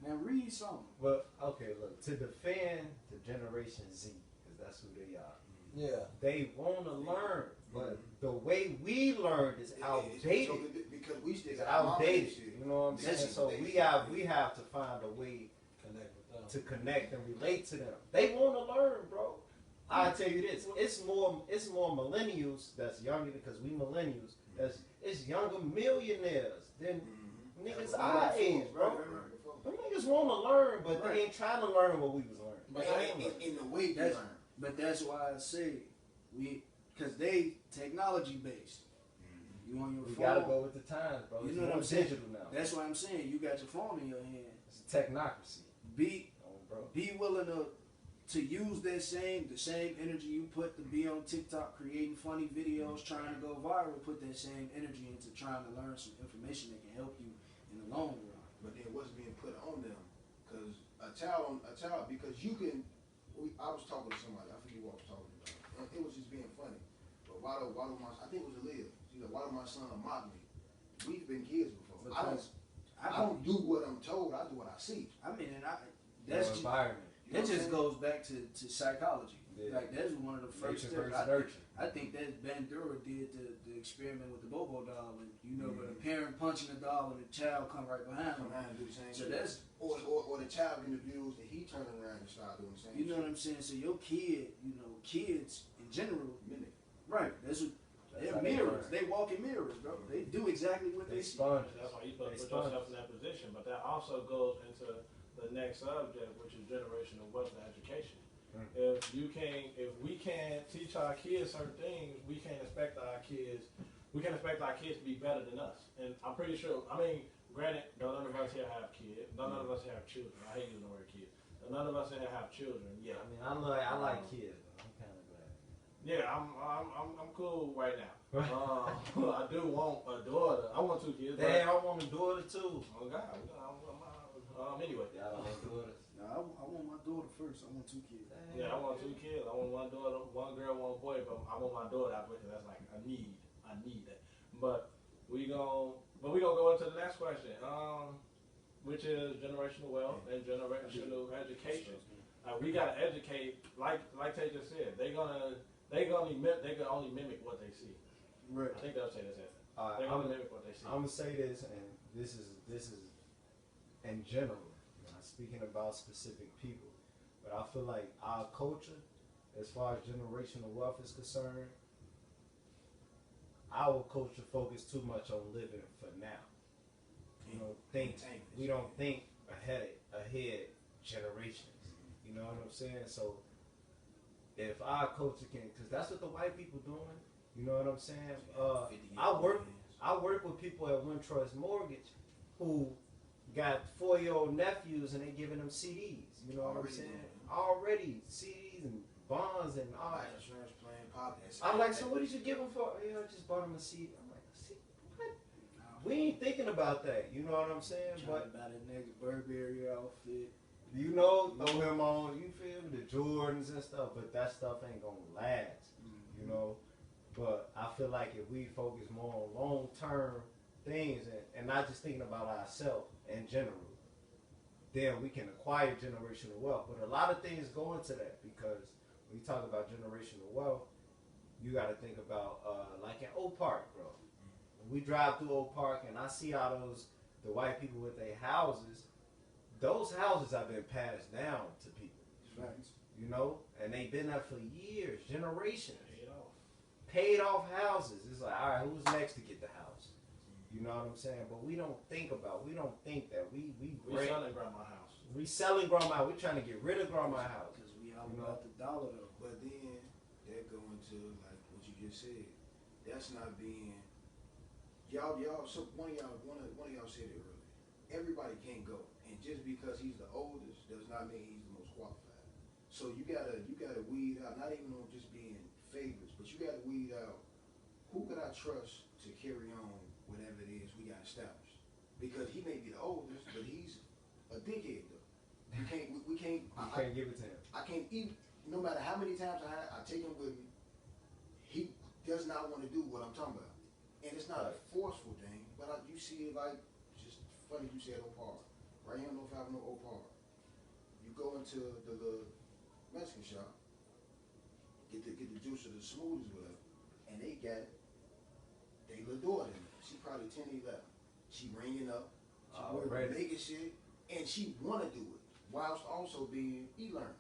Man, read something. Well, okay, look, to defend the Generation Z, because that's who they are. Yeah. They want to learn, but the way we learned is outdated. Because we still It's got our mama outdated. and shit. You know what I'm saying? That's So what we they have to find a way Connect with them. to connect and relate to them. They want to learn, bro. I tell you this, it's more millennials that's younger because we millennials. It's younger millionaires than niggas our age, bro. Them niggas want to learn, but they ain't trying to learn what we was learning. But in the way they learn. But that's why I say because they technology based. You on your We phone. gotta go with the times, bro. You It's know what more I'm saying? digital now. That's what I'm saying. You got your phone in your hand. It's a technocracy. Bro. Be willing to use the same energy you put to be on TikTok creating funny videos, trying to go viral. Put that same energy into trying to learn some information that can help you in the long run. But then what's being put on them? Because a child, because you can. I was talking to somebody. I forget what I was talking about. And it was just being funny. But why do I think it was Aaliyah. She said, why do my son mock me? We've been kids before. I don't do what I'm told. I do what I see. I mean, and That's environment. That just goes back to psychology. Yeah. Like that's one of the first Nature steps. versus nurture. I think that Bandura did the experiment with the Bobo doll, and where the parent punching the doll and the child come right behind him. Do the same So shit. that's or the child getting abused and he turning around and start doing the same you know what I'm saying. So your kid, kids in general, Mimic. right? That's what they're how they mirrors. learn. They walk in mirrors, bro. They do exactly what They they see. sponge. That's why you supposed to put yourself in that position. But that also goes into the next subject, which is generational wealth and education. If we can't teach our kids certain things, we can't expect our kids we can expect our kids to be better than us. And I'm pretty sure. I mean, granted, none of us here have kids. None of us here have children. I hate using the word kids. None of us here have children. Yeah. I mean, I like kids. But I'm kind of glad. Yeah, I'm cool right now. I do want a daughter. I want 2 kids. Damn, I want a daughter too. Oh God. Anyway. Y'all want daughters? No, I want my daughter first. I want 2 kids. Yeah, I want 2 kids. I want 1 daughter, 1 girl, 1 boy. But I want my daughter out because that's like a need. I need that. But we gonna go into the next question. Which is generational wealth and generational education. We gotta educate, like Tay just said. They can only mimic what they see. Right. I think they'll say this. I'm They can only mimic what they see. gonna say this, and this is in general. I'm not speaking about specific people, but I feel like our culture, as far as generational wealth is concerned, our culture focus too much on living for now. We don't think ahead generations. You know what I'm saying? So if our culture can, because that's what the white people doing. You know what I'm saying? I work with people at One Trust Mortgage who got 4-year-old nephews and they giving them CDs. You know what I'm saying? Already CDs and bonds and all that. Insurance plan, pockets. I'm like, so what did you give them for? You know, I just bought them a CD. I'm like, see, what? We ain't thinking about that. You know what I'm saying? But about the next Burberry outfit. you know, throw him on. You feel me? The Jordans and stuff. But that stuff ain't gonna last. You know. But I feel like if we focus more on long-term things and not just thinking about ourselves in general, then we can acquire generational wealth. But a lot of things go into that because when you talk about generational wealth, you got to think about like in Oak Park, bro. When we drive through Oak Park and I see all the white people with their houses, those houses have been passed down to people. Right. You know, and they've been there for years, generations. Paid off houses. It's like, all right, who's next to get the house? You know what I'm saying? But we don't think that we selling grandma house. We selling grandma. We're trying to get rid of grandma house. Because we all about the dollar though. But then that go into like what you just said. That's not being y'all. So one of y'all said it earlier. Everybody can't go, and just because he's the oldest does not mean he's the most qualified. So you gotta weed out. Not even on just being favorites, but you gotta weed out who could I trust to carry on whatever it is we got established. Because he may be the oldest, but he's a dickhead though. We can't give it to him. I can't even, no matter how many times I take him with me, he does not want to do what I'm talking about. And it's not a forceful thing, but you see it like, just funny you said Oak Park. Right here in North Avenue, Oak Park. You go into the little Mexican shop, get the juice or the smoothies with her, and they got they little daughter in there. She probably 10 or 11. She ringing up, she making shit, and she wanna do it, whilst also being e-learning.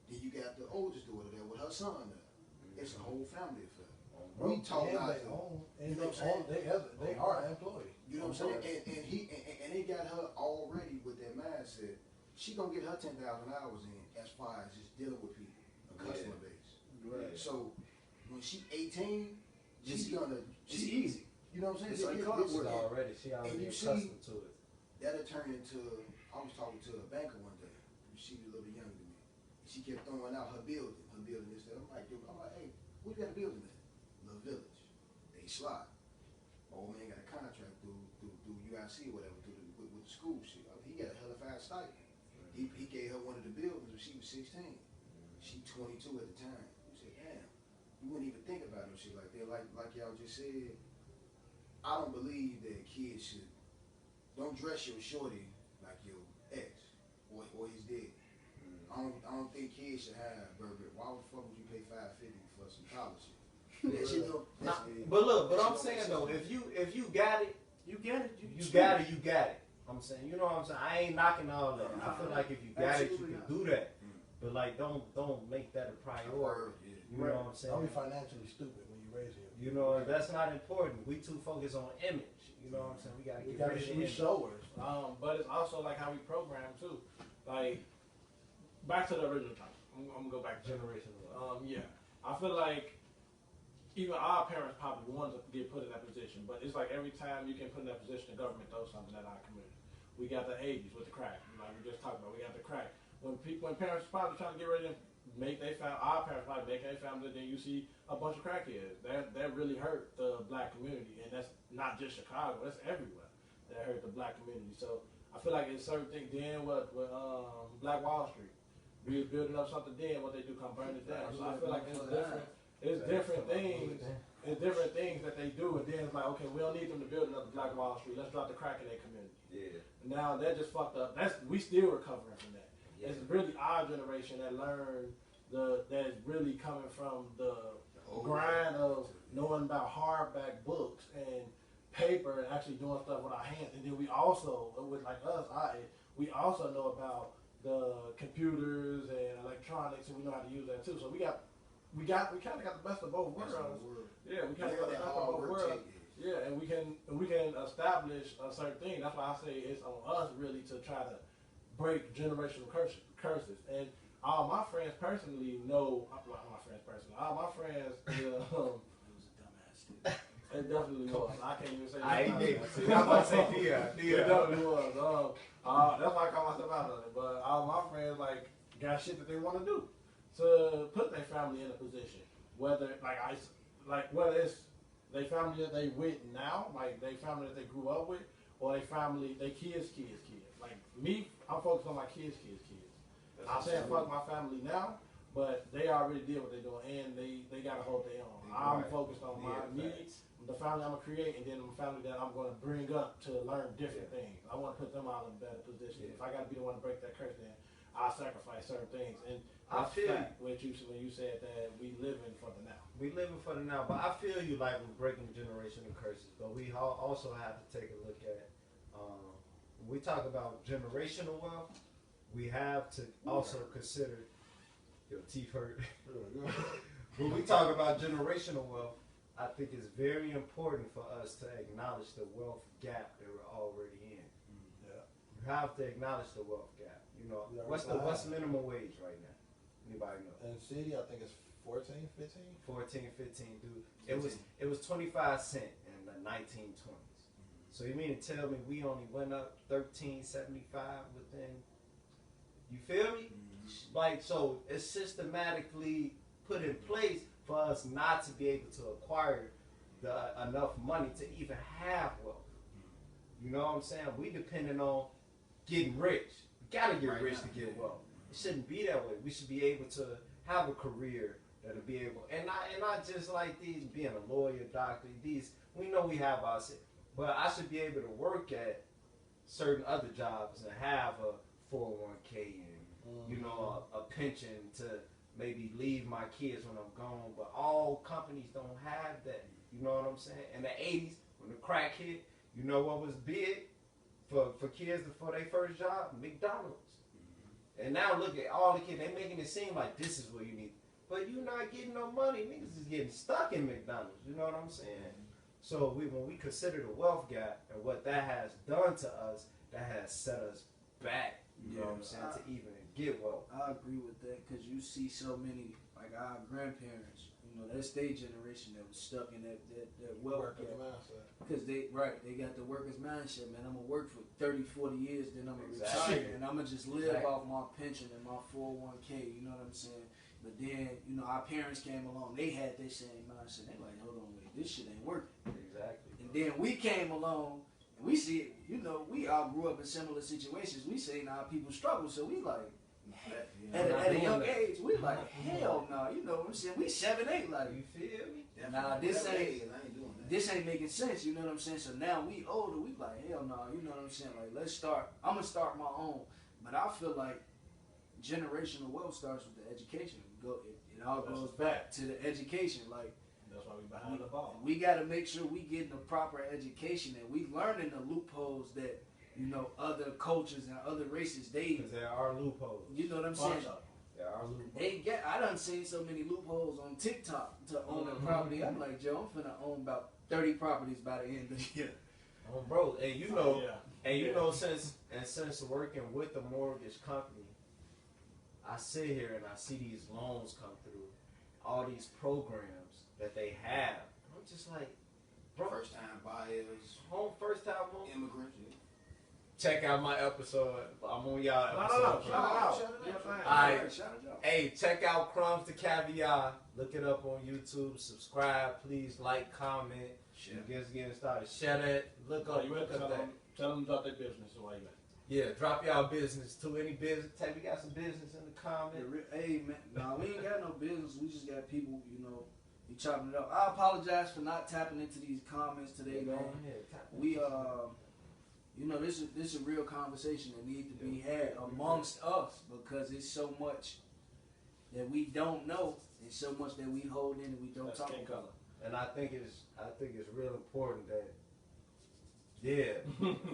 Then you got the oldest daughter there with her son there. It's a whole family affair. We talk about it. They are employees. You know what I'm saying? And they got her already with that mindset. She gonna get her 10,000 hours in as far as just dealing with people, a customer base. Right. So when she 18, she's easy. You know what I'm saying? It's like She already you accustomed to it. That'll turn into, I was talking to a banker one day. She was a little bit younger than me. She kept throwing out her building this, that. I'm like, hey, what you got a building at? Little village. They slide. Old man got a contract through UIC or whatever, with the school shit. I mean, he got a hell of a fast stipend. He gave her one of the buildings when she was 16. She 22 at the time. You said, damn, you wouldn't even think about no shit like that. Like y'all just said, I don't believe that kids don't dress your shorty like your ex or his dad. I don't think kids should have Burberry. Why the fuck would you pay $550 for some college shit? But I'm saying though, if you got it, you got it. I'm saying, you know what I'm saying? I ain't knocking all that. I feel like if you got it, you can do that. But like, don't make that a priority. You know what I'm saying? Don't be financially stupid when you raise him. You know, that's not important. We too focused on image. You know what I'm saying? We gotta get rid of showers. But it's also like how we program too. Like, back to the original topic. I'm gonna go back to generational. yeah, I feel like even our parents probably wanted to get put in that position, but it's like every time you can put in that position, the government throws something at our community. We got the 80s with the crack, like we just talked about. We got the crack. When parents probably trying to get ready to make their family, our parents probably make their family, then you see a bunch of crackheads. That really hurt the black community, and that's not just Chicago. That's everywhere. That hurt the black community. So I feel like it's certain things. Then with Black Wall Street, we was building up something. Then what they do come burn it down. So I feel like it's different. It's different things. It's different things that they do, and then it's like, okay, we don't need them to build another Black Wall Street. Let's drop the crack in their community. Yeah. Now they're just fucked up. We still recovering from that. Yeah. It's really our generation that learned that's really coming from the grind of knowing about hardback books and paper and actually doing stuff with our hands. And then we also, with like us, we also know about the computers and electronics, and we know how to use that too. So we kind of got the best of both worlds. Yeah, we kind of got the best of both worlds. Yeah, and we can establish a certain thing. That's why I say it's on us really to try to break generational curses. And all my friends personally know. Well, my friends personally. All my friends. It was a dumbass. It definitely was. I can't even say. I'm about to say Dia. It definitely was. That's why I call myself out of it. But all my friends like got shit that they want to do to put their family in a position. Whether whether it's they family that they with now, like they family that they grew up with, or they family, they kids. Like me, I'm focused on my kids. I'm saying fuck my family now, but they already did what they're doing, and they got to hold their own. I'm focused on my needs, the family I'm gonna create, and then the family that I'm gonna bring up to learn different things. I want to put them all in a better position. If I got to be the one to break that curse, then I'll sacrifice certain things. And I feel when you said that we living for the now. We living for the now, but I feel you like we're breaking generational curses. But we also have to take a look at when we talk about generational wealth. We have to also consider your teeth hurt. When we talk about generational wealth, I think it's very important for us to acknowledge the wealth gap that we're already in. Yeah. You have to acknowledge the wealth gap. You know, what's minimum wage right now? Anybody know? In the city, I think it's 14, 15? 14, 15, dude. It was 25 cents in the 1920s. So you mean to tell me we only went up 13.75 within? You feel me? Like, so it's systematically put in place for us not to be able to acquire enough money to even have wealth. You know what I'm saying? We depending on getting rich. We gotta get rich to get wealth. It shouldn't be that way. We should be able to have a career that'll be able, and not just like these being a lawyer, doctor. These we know we have our, but I should be able to work at certain other jobs and have a 401k and you know a pension to maybe leave my kids when I'm gone. But all companies don't have that. You know what I'm saying? In the 80s, when the crack hit, you know what was big for kids for their first job? McDonald's. And now look at all the kids, they making it seem like this is what you need. But you're not getting no money. Niggas is getting stuck in McDonald's. You know what I'm saying? So when we consider the wealth gap and what that has done to us, that has set us back. You know what I'm saying? To even get wealth. I agree with that because you see so many, like our grandparents, you know, that's their generation that was stuck in that wealth gap. Because they got the worker's mindset, man. I'm going to work for 30, 40 years, then I'm going to retire, and I'm going to just live off my pension and my 401k, you know what I'm saying? But then, you know, our parents came along, they had their same mindset. They like, hold on, wait, this shit ain't working. Exactly. And then we came along, and we see it, you know, we all grew up in similar situations. We seen our people struggle, so we like, at a young age, we like, hell no, you know what I'm saying? We 7, 8, like, you feel me? Nah, this ain't making sense, you know what I'm saying? So now we older, we like, hell no, you know what I'm saying? Like, let's start, I'm gonna start my own. But I feel like generational wealth starts with the education. It all goes back to the education. Like, that's why we behind the ball. We got to make sure we getting the proper education and we learning the loopholes that, you know, other cultures and other races because there are loopholes. You know what I'm saying? There are loopholes. I done seen so many loopholes on TikTok to own a property. I'm like, Joe, I'm finna own about 30 properties by the end of the year. Oh, bro, and you know, since working with the mortgage company, I sit here and I see these loans come through, all these programs that they have. I'm just like, bro, First time buyers, first time home. immigrants. Yeah. Check out my episode. I'm on y'all No, episode. shout it out. Shout it out. Alright. Shout it out. Hey, check out Crumbs to Caviar. Look it up on YouTube. Subscribe, please. Like, comment. Share. Just getting started. Share that. Look up that. Tell them about their business while you at. Yeah, drop y'all business too. Any business? Tell we got some business in the comment. Hey man, nah, we ain't got no business. We just got people, you know, we chopping it up. I apologize for not tapping into these comments today, man. We you know, this is a real conversation that needs to be had amongst us because it's so much that we don't know and so much that we hold in and we don't talk about. And I think it's real important that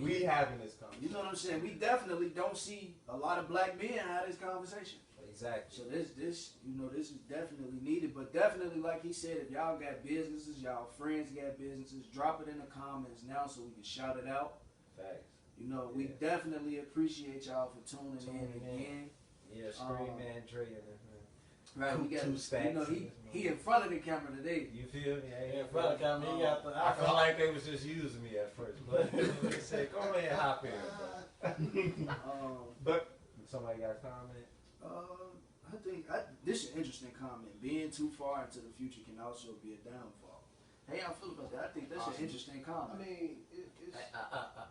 we having this conversation. You know what I'm saying? We definitely don't see a lot of black men have this conversation. Exactly. So this you know, this is definitely needed. But definitely, like he said, if y'all got businesses, y'all friends got businesses, drop it in the comments now so we can shout it out. Facts. You know, we definitely appreciate y'all for tuning in again. Yeah, Screen Man, Dre, and Right, we got two stacks. you know, he in front of the camera today. You feel me? Yeah, brother, come in. I felt like they was just using me at first, but they said, "Go ahead, hop in." But somebody got a comment. I think this is an interesting comment. Being too far into the future can also be a downfall. Hey, I feel about that. I think that's an interesting comment. I mean, it's.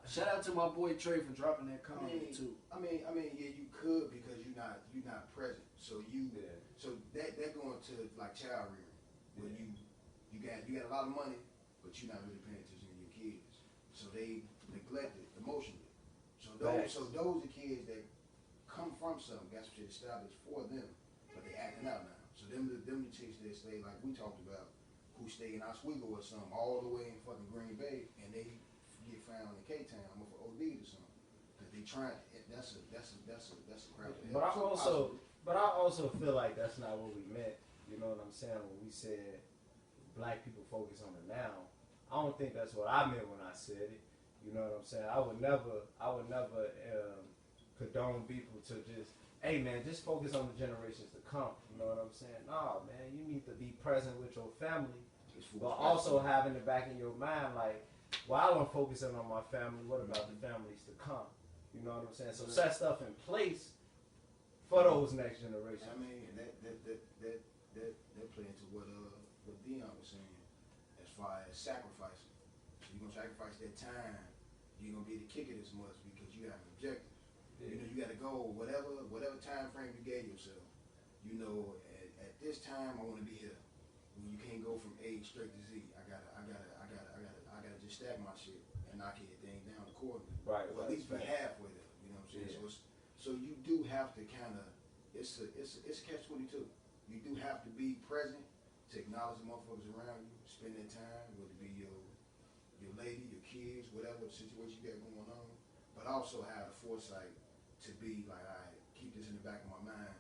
Shout out to my boy Trey for dropping that comment too. I mean, yeah, you could because you're not present. So so that going to like child rearing, where you got a lot of money, but you're not really paying attention to your kids. So they neglected emotionally. So those are kids that come from something, got some shit established for them, but they acting out now. So them the chicks that stay like we talked about, who stay in Oswego or something, all the way in fucking Green Bay, and they get found in K-Town or for OD or something. Cause they trying. That's a crap. But I also feel like that's not what we meant. You know what I'm saying? When we said black people focus on the now, I don't think that's what I meant when I said it. You know what I'm saying? I would never condone people to just, hey man, just focus on the generations to come. You know what I'm saying? Nah, man, you need to be present with your family, but also having the back in your mind, like, while I'm focusing on my family, what about the families to come? You know what I'm saying? So set stuff in place for those next generations. I mean, that play into what Dion was saying, as far as sacrificing. So you're gonna sacrifice that time. You're gonna be able to kick it as much because you have an objective. Yeah. You know, you got to go whatever time frame you gave yourself. You know, at this time I want to be here. When you can't go from A straight to Z, I gotta just stack my shit and knock everything down accordingly. Right. Or at least be halfway there. You know what I'm saying? Yeah. So you do have to kind of, it's catch-22. You do have to be present to acknowledge the motherfuckers around you, spend that time, whether it be your lady, your kids, whatever situation you got going on, but also have the foresight to be like, all right, keep this in the back of my mind.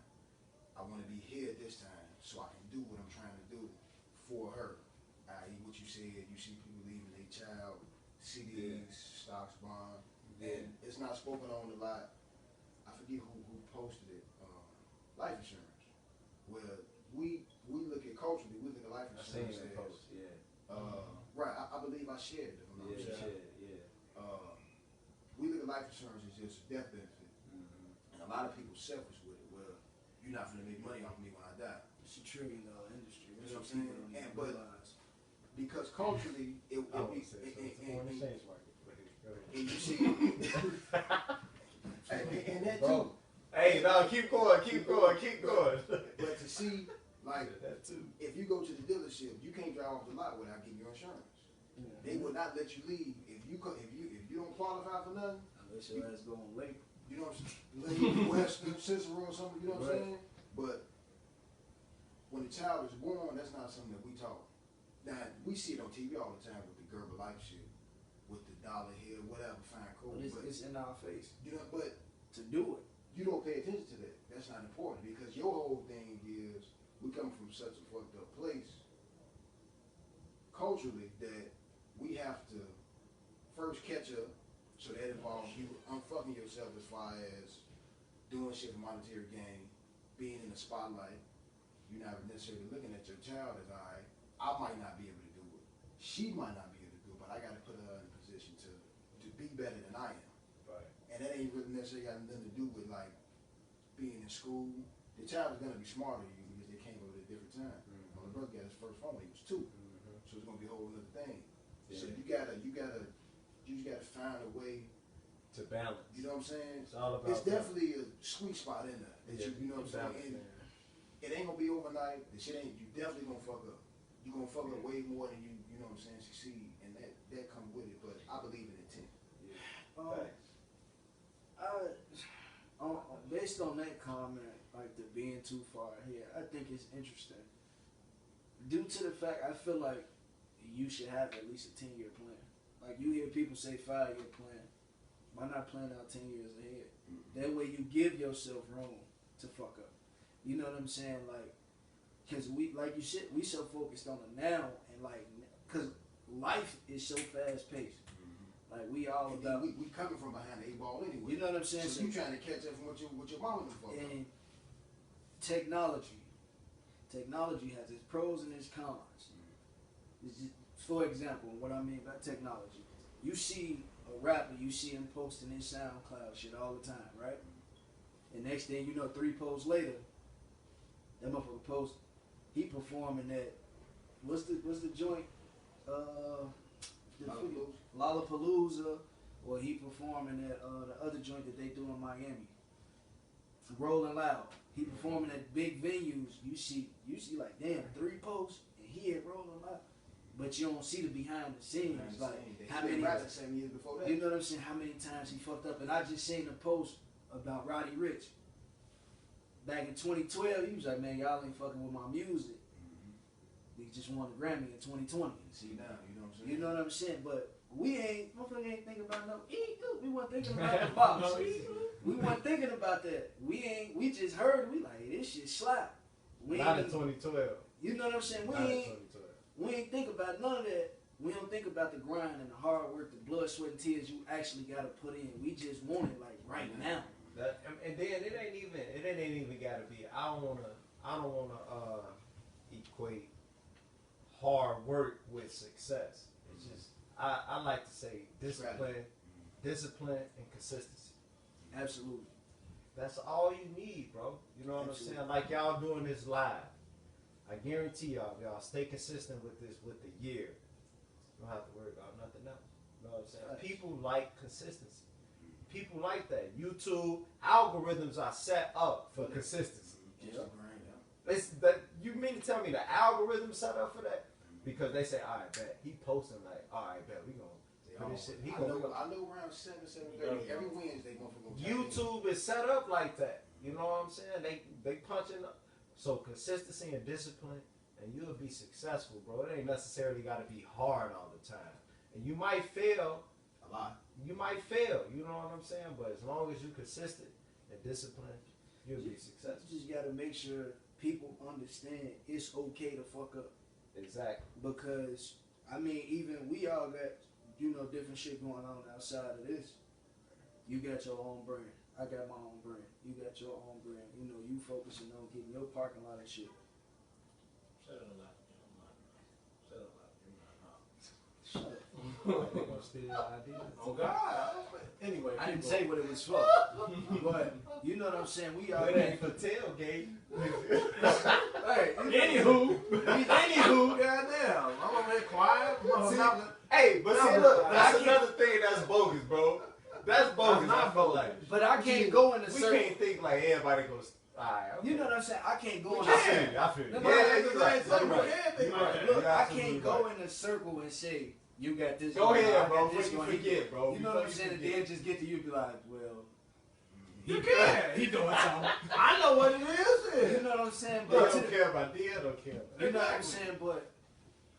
I want to be here this time so I can do what I'm trying to do for her. I.e. what you said, you see people leaving their child, CDs, stocks, bond, and it's not spoken on a lot. I forget who posted it. Life insurance, where we look at culturally, we look at life insurance as post, right. I believe I shared it. We look at life insurance as just a death benefit, and a lot of people selfish with it. Well, you're not going to make money off me when I die. It's a $1 trillion industry. You know what I'm saying? But because culturally, it be and you see, and that too. Hey, no, keep going. But to see, like, if you go to the dealership, you can't drive off the lot without getting your insurance. Yeah. They will not let you leave if you don't qualify for nothing. Unless your ass go on late. You know what I'm saying? West Cicero or something. You know what I'm saying? But when the child is born, that's not something that we talk. Now we see it on TV all the time with the Gerber Life shit, with the dollar here, whatever, fine, cool. But it's in our face. You know, but to do it, you don't pay attention to that. That's not important because your whole thing is we come from such a fucked up place culturally that we have to first catch up. So that involves you unfucking yourself as far as doing shit for monetary gain, being in the spotlight, you're not necessarily looking at your child as, all right, I might not be able to do it. She might not be able to do it, but I got to put her in a position to be better than I am. Right. And that ain't really necessarily got nothing to do with like being in school. The child is gonna be smarter than you because they came over at a different time. My brother got his first phone when he was 2, so it's gonna be a whole other thing. Yeah. So you just gotta find a way To balance. You know what I'm saying? It's all about It's definitely a sweet spot in there that you know what I'm saying. And it ain't gonna be overnight. The shit ain't. You definitely gonna fuck up. You gonna fuck up way more than you know what I'm saying, succeed, and that come with it. But I believe in intent. Based on that comment, like the being too far here, I think it's interesting. Due to the fact, I feel like you should have at least a 10-year plan. Like you hear people say 5-year plan. Why not plan out 10 years ahead? That way you give yourself room to fuck up. You know what I'm saying? Like, cause we, like you said, we so focused on the now and like, cause life is so fast paced. Like we all And about. we coming from behind the 8 ball anyway. You know what I'm saying? So you trying to catch up from what your mama done fucked up. And technology has its pros and its cons. It's just, for example, what I mean by technology, you see a rapper, you see him posting his SoundCloud shit all the time, right? And next thing you know, 3 posts later, that motherfucker post, he performing at what's the joint? Lollapalooza, or he performing at the other joint that they do in Miami, Rolling Loud. He performing at big venues. You see like damn 3 posts and he at Rolling Loud, but you don't see the behind the scenes. Like how many? 7 years before that. You know what I'm saying? How many times he fucked up? And I just seen a post about Roddy Ricch back in 2012. He was like, man, y'all ain't fucking with my music. He just won a Grammy in 2020. See now, you know what I'm saying? You know what I'm saying? But motherfucker ain't thinking about no ego. We weren't thinking about the box. We weren't thinking about that. We just heard. We like, hey, this shit slap. Not in 2012. You know what I'm saying? Not in 2012. We ain't think about none of that. We don't think about the grind and the hard work, the blood, sweat, and tears you actually got to put in. We just want it like right now. And then it ain't even got to be. I don't wanna equate hard work with success. It's just I like to say discipline and consistency. Absolutely. That's all you need, bro. You know what I'm saying? Like y'all doing this live. I guarantee y'all stay consistent with this with the year. You don't have to worry about nothing else. You know what I'm saying? Right. People like consistency. People like that. YouTube algorithms are set up for consistency. It's that you mean to tell me the algorithm set up for that? Because they say, all right, bet he posting like, all right, bet we gonna put this shit. I know around 7:30 every Wednesday. YouTube is set up like that. You know what I'm saying? They punching up. So consistency and discipline, and you'll be successful, bro. It ain't necessarily got to be hard all the time, and you might fail a lot. You might fail. You know what I'm saying? But as long as you're consistent and disciplined, you'll be successful. You just gotta make sure people understand it's okay to fuck up. Exactly. Because I mean, even we all got different shit going on outside of this. You got your own brand. I got my own brand. You got your own brand. You focusing on getting your parking lot and shit. Shut up. Shut up. They gonna steal your idea. Oh God. Anyway, I didn't say what it was for. But you know what I'm saying? We all It ain't for tailgate. Hey, Anywho, goddamn, I'm over here quiet. Hey, but see, look, that's another thing that's bogus, bro. That's bogus. Not I feel like. But I can't go in a We circle. can't think like everybody goes. Alright, okay. You know what I'm saying? I can't go in I a feel circle. you. I feel you. No, Yeah, no, you're right. You're right. You're right. Look, You're I absolutely can't go right. in a circle and say, you got this. Go going, I ahead, got bro. this Before you going. forget, bro. You know what I'm saying? And then just get to you and be like, well, You can. He doing something. I know what it is. you know what I'm saying? They But don't care about D. I don't care about you know what I'm saying? But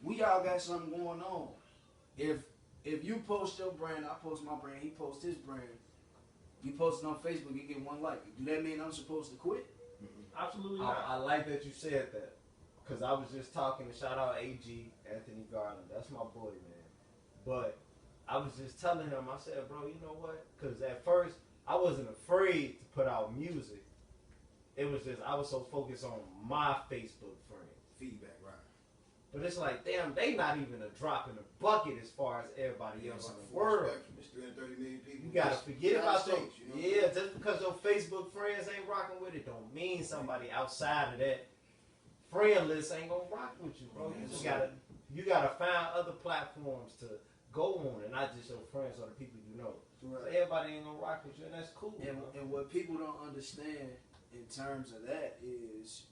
we all got something going on. If you post your brand, I post my brand, he posts his brand. You post it on Facebook, you get 1 like. Do that mean I'm supposed to quit? Absolutely not. I like that you said that. Because I was just talking to shout out AG, Anthony Garland. That's my boy, man. But I was just telling him, I said, bro, you know what? Because at first, I wasn't afraid to put out music it was just I was so focused on my Facebook friends. Feedback, right? But it's like, damn, they not even a drop in the bucket as far as everybody else in the world. There's 330 million people. You gotta forget about those. You know? Yeah, just because your Facebook friends ain't rocking with it, don't mean somebody outside of that friend list ain't gonna rock with you, bro. You gotta find other platforms to go on, and not just your friends or the people you know. Right. So everybody ain't gonna rock with you, and that's cool. And what people don't understand in terms of that is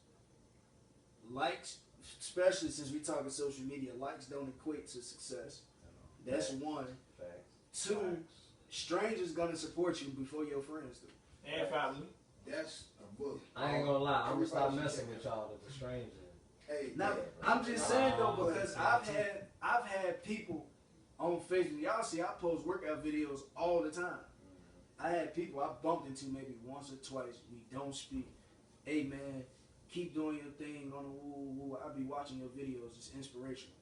likes, especially since we talking social media, likes don't equate to success. That's one. Facts. Two, strangers gonna support you before your friends do. And family. That's a book. I ain't gonna lie, I'm gonna stop Everybody should messing check with that. y'all as a stranger. Hey, Now, yeah. I'm just saying though, because I've had people on Facebook. Y'all see, I post workout videos all the time. I had people I bumped into maybe once or twice. We don't speak. Hey man, keep doing your thing on the woo. I be watching your videos. It's inspirational.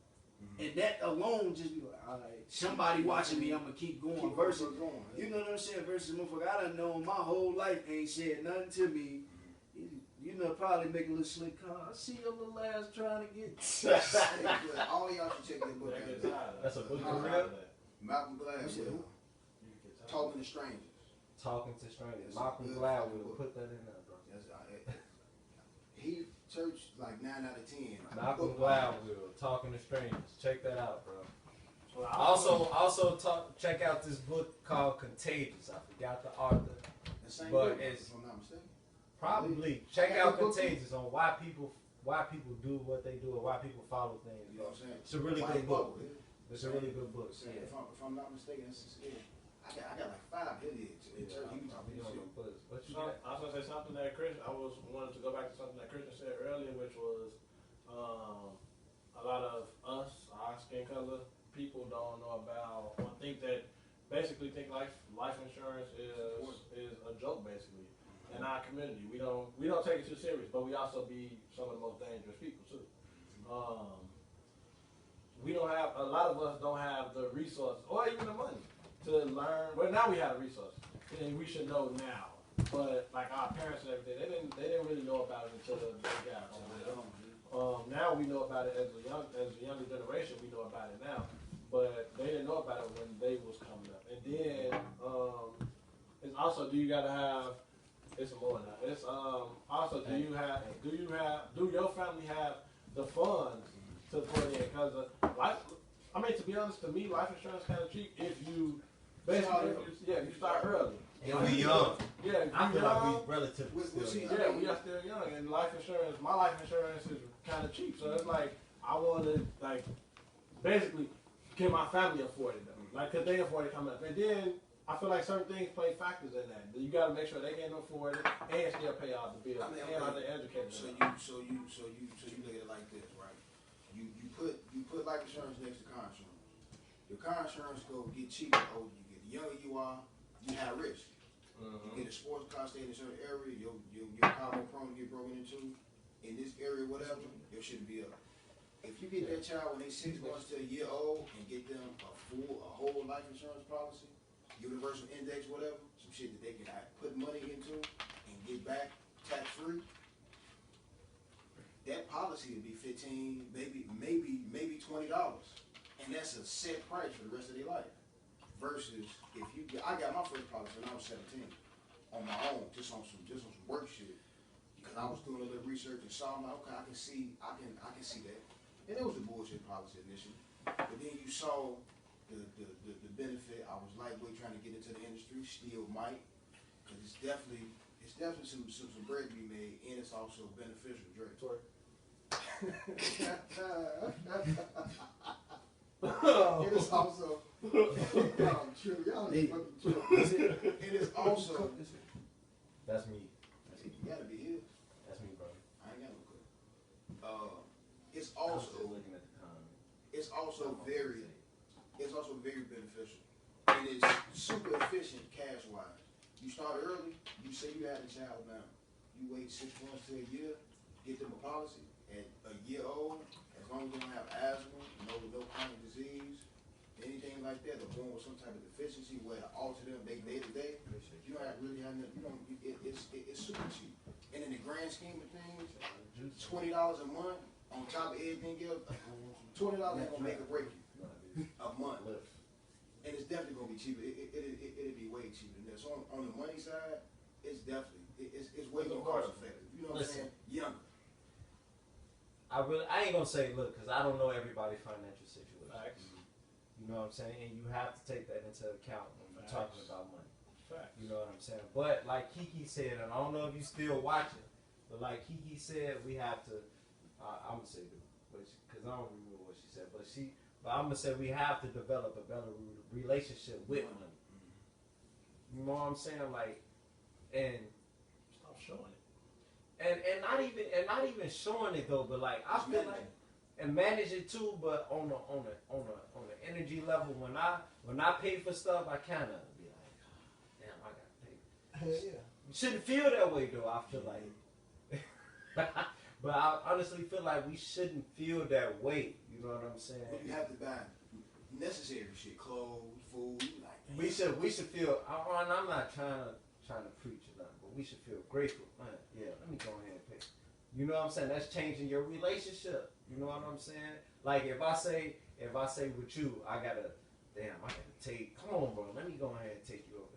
And that alone just be like, all right, somebody watching me, I'm gonna keep going. Versus, you know what I'm saying? Versus, motherfucker, I done known my whole life ain't said nothing to me. You know, probably make a little slick comment. I see your little ass trying to get. Hey, all y'all should check that book out. That's a book for real? Malcolm Gladwell, Talking to Strangers. Talking to strangers. It's a Malcolm good Gladwell fucking will book. put that in there, bro. He church like 9 out of 10. Malcolm Gladwell, Talking to Strangers. Check that out, bro. Well, Also, check out this book called Contagious. I forgot the author. The same But book, it's- if I'm not mistaken. Probably check out Contagious on why people do what they do or why people follow things. You know what I'm saying? It's a really White good book. Bubble, It's a really good book. Saying, Yeah. if I'm not mistaken, I got like 5 heads in church. He be talking this shit. What you So, got? I was gonna say something that Christian. I wanted to go back to something that Christian said earlier, which was a lot of us, our skin color people, don't know about or think life insurance is a joke basically. In our community, we don't take it too serious, but we also be some of the most dangerous people too. We don't have a lot of us don't have the resources or even the money to learn. Well, now we have the resources, and we should know now. But like our parents and everything, they didn't really know about it until they got older. Now we know about it as a younger generation. We know about it now, but they didn't know about it when they was coming up. And then it's also, do you gotta have? It's more now. It's also, do your family have the funds to put in? Because to be honest, to me, life insurance kind of cheap if you basically if you start early. Yeah, we young. Yeah, I feel young, like we relatively still young. yeah, we are still young, and my life insurance is kind of cheap. So it's like I want to basically can my family afford it though? Like, could they afford it coming up? And then I feel like certain things play factors in that. You got to make sure they can afford it and still pay all the bills and how they educate them. So you look at it like this, right? You put life insurance next to car insurance. Your car insurance go get cheaper the older you get. The younger you are, you have risk. You get a sports car, stay in a certain area, your car more prone to get broken into. In this area, whatever, your shit will be up. If you get that child when they 6 months to a year old and get them a whole life insurance policy, universal index, whatever, some shit that they can put money into and get back tax free, that policy would be $15, maybe $20, and that's a set price for the rest of their life. Versus if I got my first policy when I was 17 on my own, just on some work shit, because I was doing a little research and saw, I'm like, okay, I can see that, and it was a bullshit policy initially, but then you saw the benefit. I was lightweight trying to get into the industry, still might, because it's definitely some bread to be made, and it's also beneficial. Drake. It is also true. Y'all need fucking chill. It is also. That's me. You gotta be his. That's me, bro. I ain't got no cook. It's also looking at the comment. It's also very beneficial, and it's super efficient cash wise. You start early. You say you had a child now. You wait 6 months to a year, get them a policy. At a year old, as long as they don't have asthma, no chronic disease, anything like that, they're born with some type of deficiency where it alter them day to day. You don't have really have nothing. It's super cheap. And in the grand scheme of things, $20 a month on top of everything else, $20 ain't gonna make or break you a month. And it's definitely gonna be cheaper. It'll be way cheaper than this. So on the money side, it's definitely it's way more cost effective. You know what I'm saying? Younger. I ain't gonna say look, because I don't know everybody's financial situation. Facts. You know what I'm saying? And you have to take that into account when we're talking about money. Facts. You know what I'm saying? But like Kiki said, and I don't know if you still watching, but like Kiki said, we have to. I'm gonna say because I don't remember what she said, but I'm gonna say we have to develop a better relationship with money. You know what I'm saying? Like, and Stop showing it. and not even showing it though, but like I feel like and manage it too, but on the energy level when I pay for stuff, I kind of be like, damn, I gotta pay. Hell yeah. You shouldn't feel that way though. I feel like, but I honestly feel like we shouldn't feel that way. You know what I'm saying? But you have to buy necessary shit, clothes, food. Like We should feel. And I'm not trying to preach or nothing, but we should feel grateful. Man, yeah, let me go ahead and pay. You know what I'm saying? That's changing your relationship. You know what I'm saying? Like if I say with you, I gotta take. Come on, bro. Let me go ahead and take you over.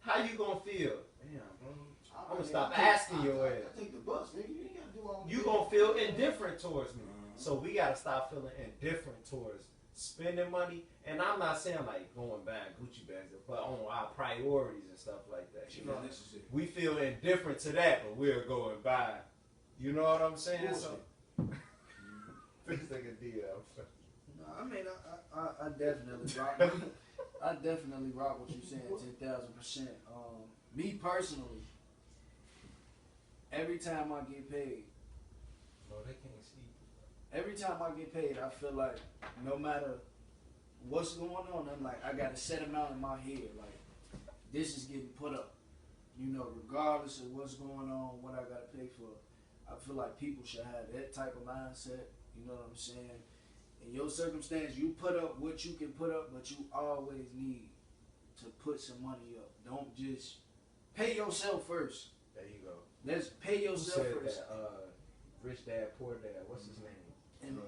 How you gonna feel? Damn, bro. I'm gonna stop asking your ass. I take the bus, nigga. You ain't gotta do all that. You gonna feel indifferent towards me. So we gotta stop feeling indifferent towards spending money. And I'm not saying like going buying Gucci bags, but on our priorities and stuff like that. You know, we feel indifferent to that, but we're going buy. You know what I'm saying? So, this nigga DL. No, I mean, I definitely rock. I definitely rock what you're saying, 10,000%. Me personally, every time I get paid, No, they can't see. every time I get paid, I feel like no matter what's going on, I'm like, I got a set amount in my head. Like, this is getting put up. You know, regardless of what's going on, what I got to pay for. I feel like people should have that type of mindset. You know what I'm saying? In your circumstance, you put up what you can put up, but you always need to put some money up. Don't just pay yourself first. There you go. Let's pay Who yourself said first. that? Rich Dad, Poor Dad. What's his name? And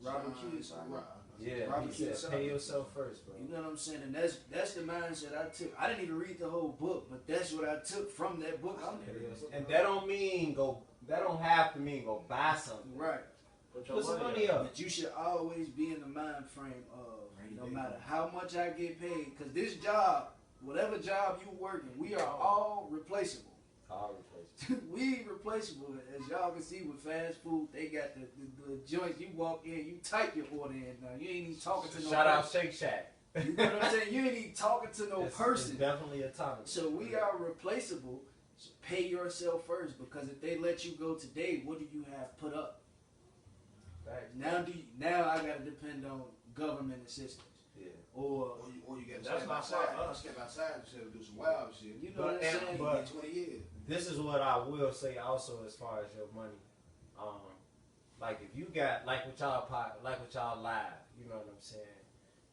Robert Kiyosaki. Yeah, Robert he said, Kiyosaki. pay yourself first, bro. You know what I'm saying? And that's the mindset I took. I didn't even read the whole book, but that's what I took from that book. And that don't mean go. That don't have to mean go buy something. Right. Put some money up. But you should always be in the mind frame of no matter how much I get paid, because this job, whatever job you working, we are all replaceable. All replaceable. We replaceable. As y'all can see with fast food, they got the joints. You walk in, you type your order in now. You ain't even talking to no Shout out person. Shake Shack. You know what I'm saying? You ain't even talking to no person. It's definitely a topic. So we are replaceable. So pay yourself first, because if they let you go today, what do you have put up? Right. Now I gotta depend on government assistance. Yeah. Or you got to That's step not outside. for us. Step outside instead of do some wild shit. you know what I'm saying? but- 20 years. This is what I will say also as far as your money. Like if you got like with y'all live, you know what I'm saying?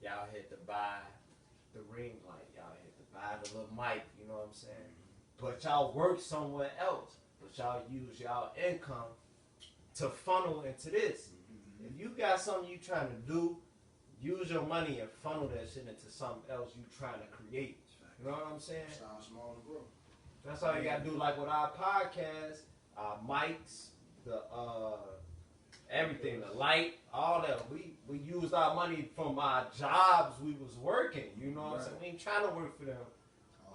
Y'all had to buy the ring light, y'all had to buy the little mic, you know what I'm saying? But y'all work somewhere else. But y'all use y'all income to funnel into this. If you got something you trying to do, use your money and funnel that shit into something else you trying to create. You know what I'm saying? Start small and grow. That's all you gotta do. Like with our podcast, our mics, the everything, the light, all that. We used our money from our jobs we was working. You know what I'm saying? We ain't trying to work for them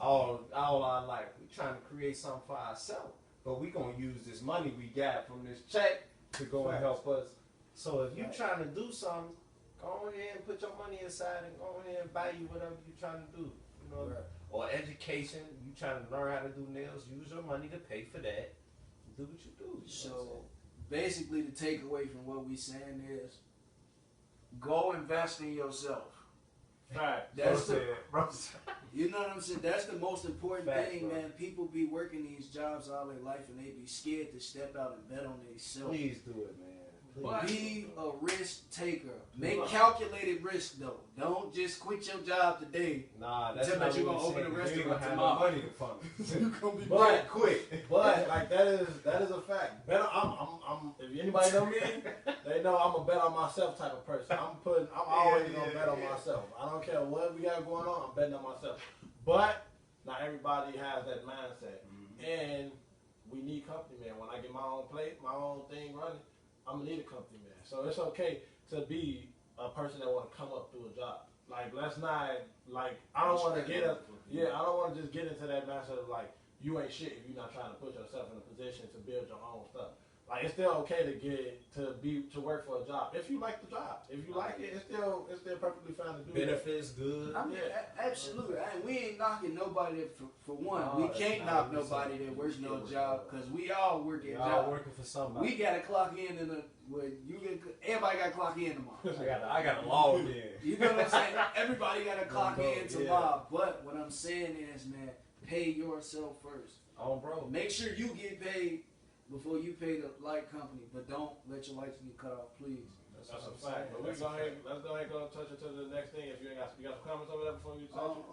all our life. We trying to create something for ourselves. But we gonna use this money we got from this check to go and help us. So if you trying to do something, go ahead and put your money aside and go ahead and buy you whatever you trying to do. You know, or education. You trying to learn how to do nails? Use your money to pay for that. Do what you do. You know what I'm So saying? basically, the takeaway from what we saying is, go invest in yourself. Fact. That's Bro the, said. you know what I'm saying? That's the most important Fact, thing, bro. man. People be working these jobs all their life and they be scared to step out and bet on themselves. Please do it, man. Be a risk taker. Make calculated risk though. Don't just quit your job today. Nah, that's Tell not me you're what gonna we open saying. a You ain't restaurant gonna have tomorrow. no money to fund. You gonna be But Quit. But like that is a fact. Bet I'm if anybody know me, they know I'm a bet on myself type of person. I'm always gonna bet on myself. I don't care what we got going on. I'm betting on myself. But not everybody has that mindset, and we need company man. When I get my own plate, my own thing running, I'm gonna need a company man. So it's okay to be a person that want to come up through a job. Like let's not like I don't want to get up. Yeah, I don't want to just get into that mindset of like you ain't shit if you're not trying to put yourself in a position to build your own stuff. Like it's still okay to work for a job if you like the job. If you like it, it's still perfectly fine to do. Benefits good. I mean, absolutely. We ain't knocking nobody for one. No, we can't knock not what we nobody say. that works no job because we all work at Y'all jobs. working for somebody. We gotta clock in everybody gotta clock in tomorrow. I got a log in. You know what I'm saying? Everybody gotta clock in Yeah. tomorrow. But what I'm saying is, man, pay yourself first. Oh, bro. Make sure you get paid before you pay the light company, but don't let your lights get cut off, please. That's a fact. But let's go ahead and go touch into the next thing. If you got some comments over there before you touch it.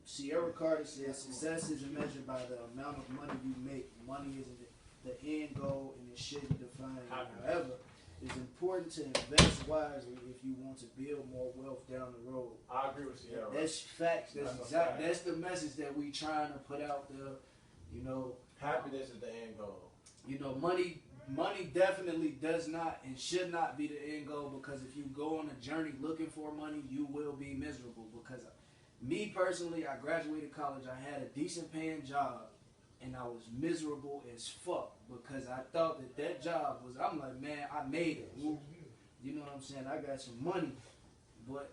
Sierra Carter says success isn't measured by the amount of money you make. Money isn't the end goal, and it shouldn't define you. However, it's important to invest wisely if you want to build more wealth down the road. I agree with Sierra. That's facts. That's the message that we trying to put out there. You know, happiness is the end goal. You know, money definitely does not and should not be the end goal, because if you go on a journey looking for money, you will be miserable. Because me personally, I graduated college, I had a decent paying job, and I was miserable as fuck because I thought that job was, I'm like, man, I made it. You know what I'm saying? I got some money, but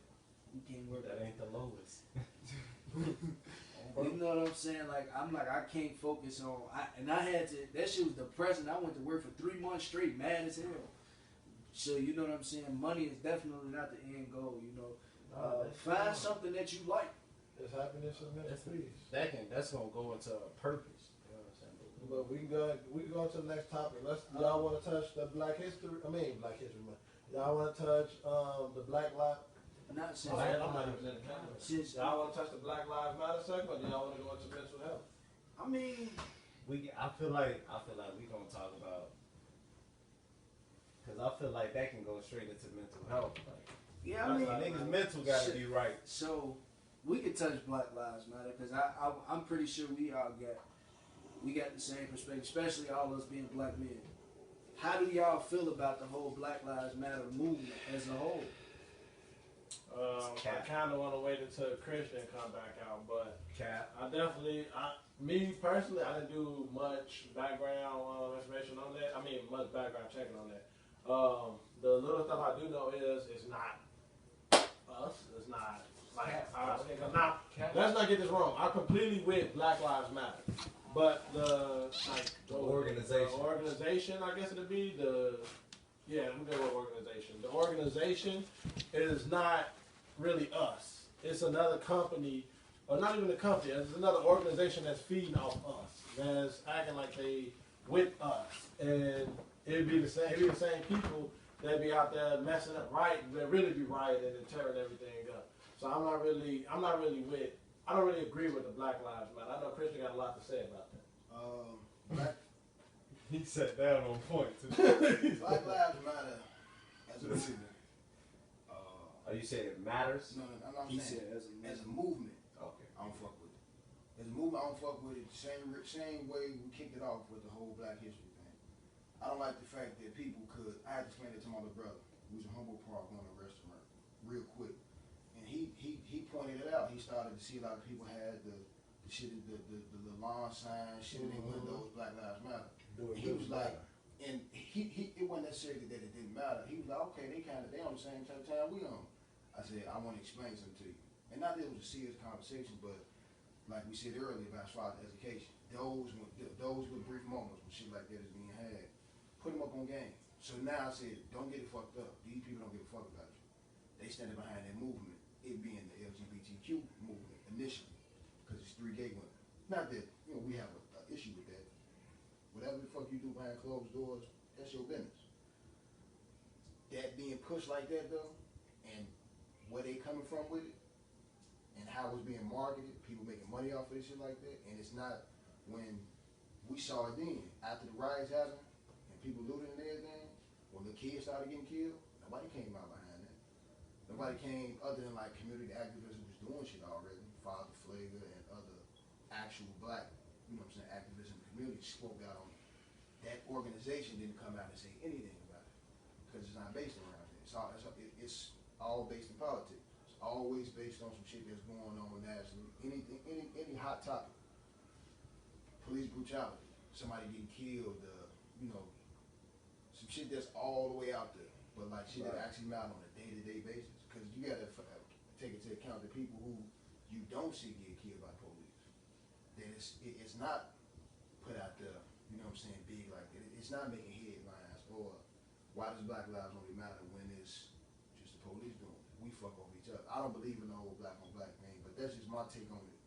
you can't work. That ain't the lowest. You know what I'm saying? I can't focus on, I had to, that shit was depressing. I went to work for 3 months straight, mad as hell. So you know what I'm saying? Money is definitely not the end goal, you know. Find something that you like. It's happiness and mental peace. That's gonna go into a purpose. You know what I'm saying? But we can go to the next topic. Y'all want to touch the Black History Month. Y'all want to touch the Black Lives. Not since I'm not even in the camera. Y'all want to touch the Black Lives Matter segment, or do y'all want to go into mental health? I mean, I feel like we gonna talk about, because I feel like that can go straight into mental health. Like, yeah, I mean, niggas mental gotta be right. So we could touch Black Lives Matter, because I'm pretty sure we got the same perspective, especially all us being black men. How do y'all feel about the whole Black Lives Matter movement as a whole? I kind of want to wait until Christian come back out, but me personally, I didn't do much background information on that. I mean, much background checking on that. The little stuff I do know is it's not us. It's not like let's not get this wrong. I'm completely with Black Lives Matter, but the organization, I guess it'd be we go with organization. The organization is not really us. It's another company, or not even a company. It's another organization that's feeding off us, that's acting like they with us, and it'd be the same people that be out there messing up, that really be rioting and tearing everything up. So I don't really agree with the Black Lives Matter. I know Christian got a lot to say about that. He sat down on point too. Black Lives Matter as a movement. Are you saying it matters? No, I'm saying as a movement. Okay. I don't fuck with it. As a movement, I don't fuck with it. Same way we kicked it off with the whole Black History thing. I don't like the fact that people could. I had to explain it to my little brother, who was in Humboldt Park going to a restaurant, real quick, and he pointed it out. He started to see a lot of people had the shit, the lawn signs, shit in their windows, Black Lives Matter. He was like, and it wasn't necessarily that it didn't matter. He was like, okay, they on the same type of time we on. I said, I want to explain something to you. And not that it was a serious conversation, but like we said earlier about as far as education, those with brief moments when shit like that is being had, put them up on game. So now I said, don't get it fucked up. These people don't give a fuck about you. They standing behind that movement, it being the LGBTQ movement initially, because it's 3 gay women. Not that we have an issue with that. Whatever the fuck you do behind closed doors, that's your business. that being pushed like that though, and where they coming from with it, and how it was being marketed, people making money off of this shit like that, and it's not when we saw it then after the riots happened and people looting and everything. When the kids started getting killed, nobody came out behind that. Nobody came other than like community activists who was doing shit already. Father Flavor and other actual black, you know what I'm saying, activists in the community spoke out on it. That organization didn't come out and say anything about it because it's not based around it. It's all based in politics. It's always based on some shit that's going on nationally. Any hot topic, police brutality, somebody getting killed, you know, some shit that's all the way out there, but like shit that actually matters on a day-to-day basis. Because you gotta take into account the people who you don't see get killed by police. That it's not put out there, you know what I'm saying, big like that. It's not making headlines. Or why does Black Lives only matter when it's just the police doing it? We fuck over each other. I don't believe in the whole black on black thing, but that's just my take on it.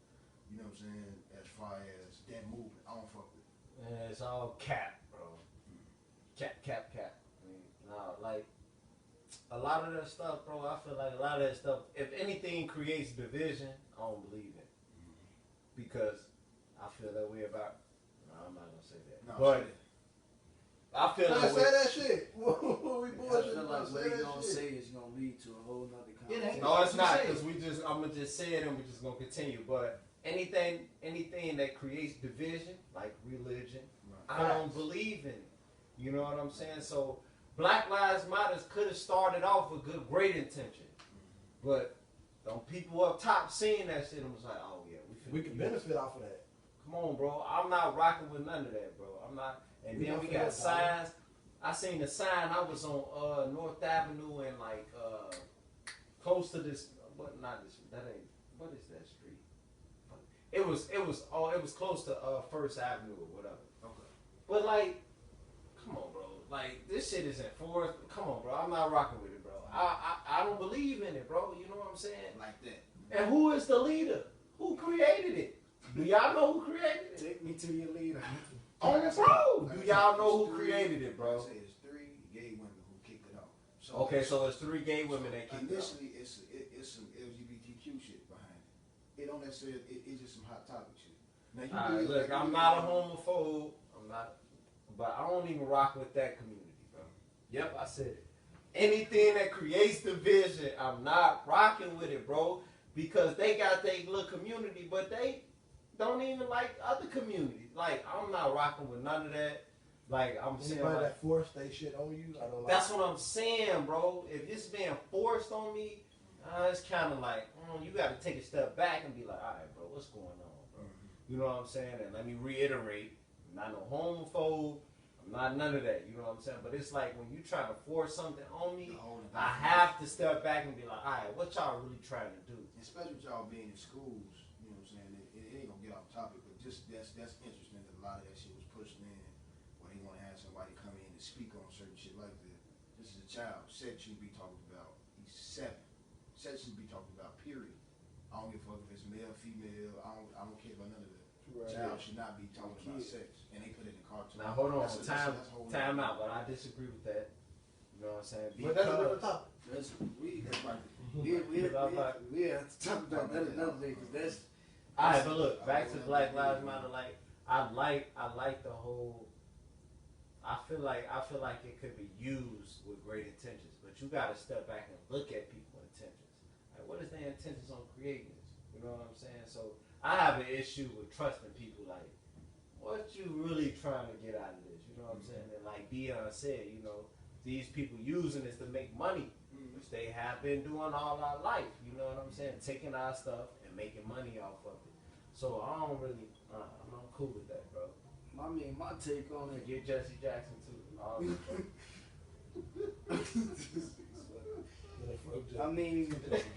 You know what I'm saying? As far as that movement, I don't fuck with it. Man, it's all cap, bro. Cap. I mean, nah, like a lot of that stuff, bro. I feel like a lot of that stuff, if anything creates division, I don't believe it. Because I feel that way about. No, I'm not gonna say that. No, but I feel that way. Say that shit. We bullshit. I feel like what he's gonna say is gonna lead to a whole nother conversation. No, it's not, because I'm gonna just say it and we're just gonna continue. But anything that creates division, like religion, I don't believe in it. You know what I'm saying? So Black Lives Matter could have started off with great intention, but them people up top seeing that shit and was like, oh yeah, we can benefit off of that. Come on, bro. I'm not rocking with none of that, bro. I'm not. And then we got signs. I seen the sign. I was on North Avenue and like close to this. What? Not this. That ain't. What is that street? It was close to First Avenue or whatever. Okay. But like, come on, bro. Like this shit is enforced. Come on, bro. I'm not rocking with it, bro. I don't believe in it, bro. You know what I'm saying? Like that. And who is the leader? Who created it? Do y'all know who created it? Take me to your leader. On the road. Do y'all know who created it, bro? I say it's 3 gay women who kicked it off. So Okay, so it's 3 gay women that kicked it off. initially, it's some LGBTQ shit behind it. It don't necessarily. It's just some hot topic shit. Now you Alright, look, I'm not a homophobe. I'm not, but I don't even rock with that community, bro. Yep, I said it. Anything that creates division, I'm not rocking with it, bro. Because they got their little community, but they don't even like other communities. Like, I'm not rocking with none of that. Like, I'm saying, Anybody like, that force they shit on you, I don't like. that's what I'm saying, bro. If it's being forced on me, it's kind of like, you got to take a step back and be like, all right, bro, what's going on, bro? You know what I'm saying? And let me reiterate, I'm not no homophobe. I'm not none of that. You know what I'm saying? But it's like when you try to force something on me, I have to step back and be like, all right, what y'all really trying to do? Especially with y'all being in schools, you know what I'm saying? It ain't gonna get off topic, but just that's interesting that a lot of that shit was pushed in when they want to have somebody come in and speak on certain shit like that. This is a child. Sex shouldn't be talked about. He's 7. Sex shouldn't be talked about, period. I don't give a fuck if it's male, female. I don't care about none of that. Right. Child should not be talking about sex. And they put it in cartoons. Now, hold on. That's Time out, but I disagree with that. You know what I'm saying? But that's a different topic. We have to talk about that another day because that's. All right, but look, back to Black Lives Matter. Like, I like the whole. I feel like it could be used with great intentions, but you got to step back and look at people's intentions. Like, what is their intentions on creating this? You know what I'm saying? So I have an issue with trusting people. Like, what you really trying to get out of this? You know what I'm saying? And like Dion said, you know, these people using this to make money, which they have been doing all our life. You know what I'm saying? Taking our stuff and making money off of it. So I don't really, I'm cool with that, bro. I mean, my take on it. Get Jesse Jackson too. I mean,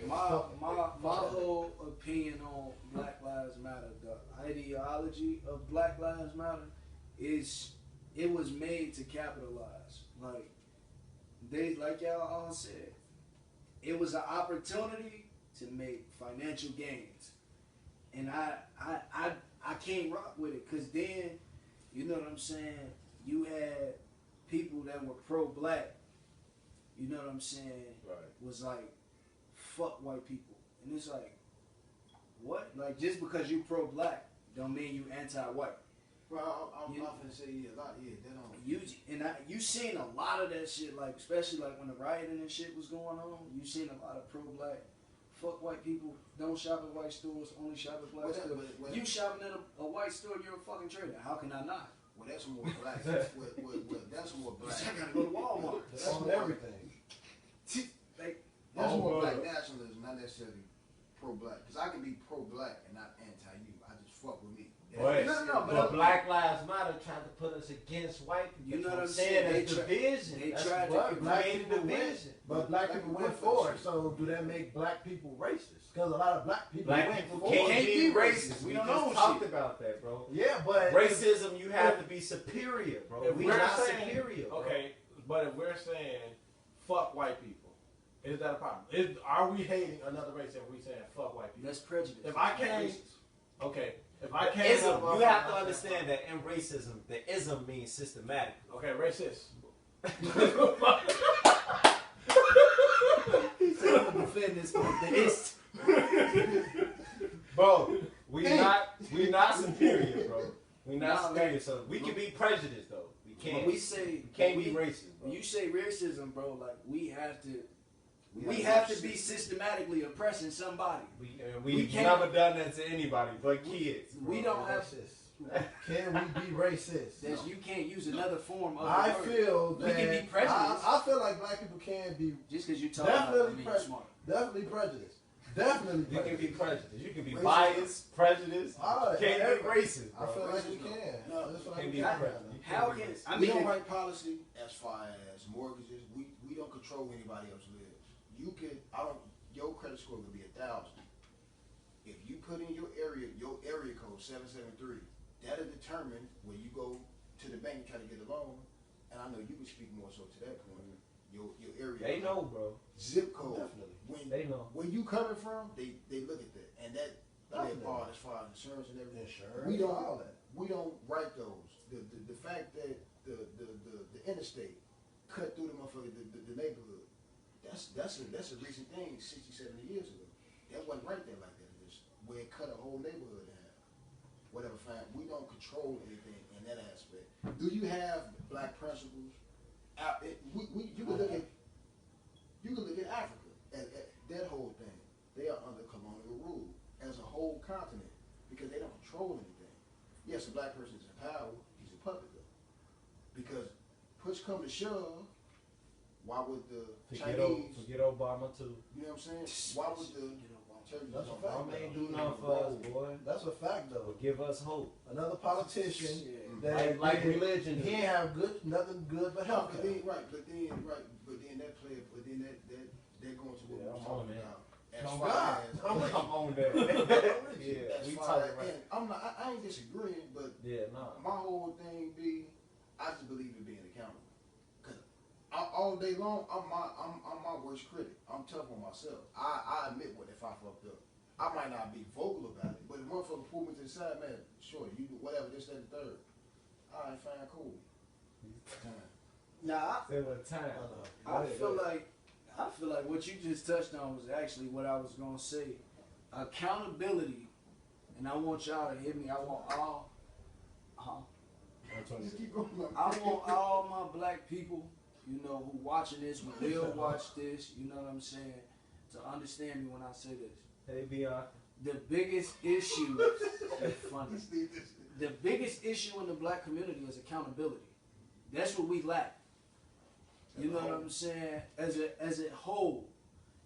my whole opinion on Black Lives Matter, the ideology of Black Lives Matter, is it was made to capitalize. Like y'all all said, it was an opportunity to make financial gains, and I can't rock with it because then, you know what I'm saying, you had people that were pro-black you know what I'm saying, Right. was like, fuck white people. And it's like, what? Like, just because you pro-black don't mean you anti-white. Well, I'm finna say a lot. Yeah, that don't. You seen a lot of that shit, like especially like when the rioting and shit was going on. You seen a lot of pro-black, fuck white people, don't shop at white stores, only shop at black stores. You shopping at a white store, you're a fucking traitor. How can I not? Well, that's more black. That's more black. I gotta go to Walmart. That's on everything. That's more black nationalism, not necessarily pro-black. Because I can be pro-black and not anti-you. I just fuck with me. But Black Lives Matter tried to put us against white people. You know what I'm saying? That's division. They That's tried what to create division. But black people went for it. So do that make black people racist? Because a lot of black people Black went people for can't it. be racist. We We don't just know talked shit. about that, bro. Yeah, but Racism, you have to be superior, bro. if We're we're not saying- superior. Bro. Okay, but if we're saying fuck white people, is that a problem? Are we hating another race if we saying fuck white people? That's prejudice. If I can't, okay, if I The can't, ism, you have to understand that in racism, the ism means systematic. Okay, racist. He's trying to defend this point. The ist. Bro, we not superior, bro. We not Nah, superior. man. So we can be prejudiced though. We can't. When we say we can't when be we- racist, bro. When you say racism, bro, like we have to be systematically oppressing somebody. We've can't- never done that to anybody but kids. Bro. We don't have. Can we be racist? That you can't use another form of. I the word. feel We that can be prejudiced. I feel like black people can be Just because you talk about it, definitely mean you're smart. definitely prejudiced. Definitely You can be prejudiced. prejudiced. You can be Racist. biased, prejudiced. All right, Can't every- be racist. I Bro. feel like we Racist, can. no. That's what Can't I'm be saying. prejudiced. You How can't be can racist. I We mean? don't write policy as far as mortgages. We don't control where anybody else lives. You could your credit score could be 1,000. If you put in your area code 773, that'll determine when you go to the bank and try to get a loan. And I know you can speak more so to that point. Your area. They know, bro. Zip code. Definitely. They know. Where you coming from, they look at that, and that play a Definitely. part as far as insurance and everything. Insurance, We don't all that. We don't write those. The fact that the interstate cut through the motherfucker the neighborhood. That's a recent thing, 60, 70 years ago. That wasn't right there like that. It's where it cut a whole neighborhood in half. Whatever, fine. We don't control anything in that aspect. Do you have black principles? You can look at Africa, at that whole thing. They are under colonial rule as a whole continent because they don't control anything. Yes, a black person is in power. He's a puppet though. Because push come to shove, why would the Chinese? Forget Obama too. You know what I'm saying? Why would the Turkish? That's a fact. Obama ain't do nothing for us, boy. That's a fact, though. But give us hope. Another politician Shit. that Like did- religion. he ain't have nothing good but health But care. then they're going to what Yeah, we're I'm talking on that. about. As Oh, far God. as I'm on that. Yeah, as we far talking as, about. and I'm not. I ain't disagreeing, but Yeah, nah. my whole thing be, I just believe in being accountable. Cause all day long, I'm my worst critic. I'm tough on myself. I admit if I fucked up. I might not be vocal about it, but if motherfucker pull me to the side, man, sure, you do whatever, this, that, and the third. All right, fine, cool. Nah, There was time. I feel like what you just touched on was actually what I was gonna say. Accountability, and I want y'all to hear me. I want all. Just keep going. I want all my black people, you know, who watching this, who will watch this, you know what I'm saying, to understand me when I say this. Hey, Bianca. The biggest issue, funny. The biggest issue in the black community is accountability. That's what we lack. You know what I'm saying? As a whole,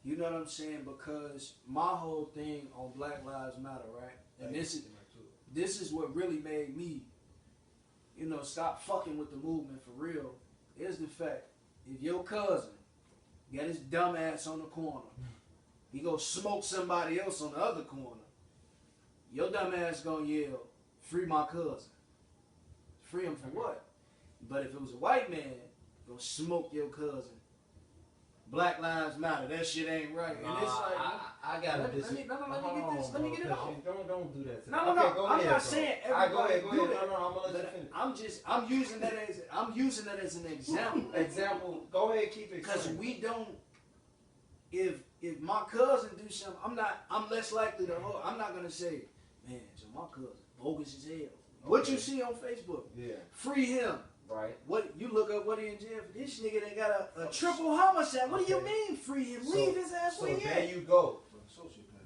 you know what I'm saying? Because my whole thing on Black Lives Matter, right? And this is what really made me, you know, stop fucking with the movement for real. Is the fact if your cousin got his dumb ass on the corner, he go smoke somebody else on the other corner, your dumb ass gonna yell, "Free my cousin." Free him for what? But if it was a white man, go smoke your cousin, Black Lives Matter. That shit ain't right. And it's like, I gotta let me get this. Let me get it off. Don't do that. No. Okay, go I'm ahead, not bro. saying All right, everybody go do ahead. that. No, I'm gonna let you finish. I'm using that as an example. Example. Go ahead, keep it. Because we don't. If my cousin do something, I'm less likely to. I'm not gonna say, man, so my cousin bogus as hell. Okay. What you see on Facebook? Yeah. Free him. Right. What you look up? What he in jail for? This nigga done got a triple homicide. What do you mean free him? Leave his ass where he there at. you go.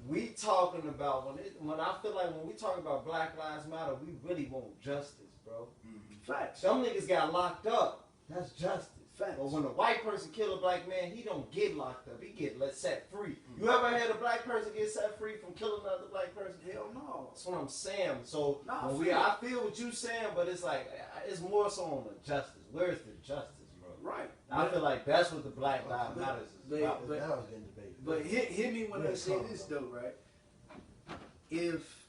We talking about when I feel like when we talk about Black Lives Matter, we really want justice, bro. Mm-hmm. Facts. Some niggas got locked up. That's justice. Facts. But when a white person kill a black man, he don't get locked up. He get set free. Mm-hmm. You ever had a black person get set free from killing another black person? Hell no. That's what I'm saying. So I feel what you saying, but it's like it's more so on the justice. Where's the justice, bro? Right. I feel like that's what the Black Lives Matter is about. But hit me when I say this though, right? If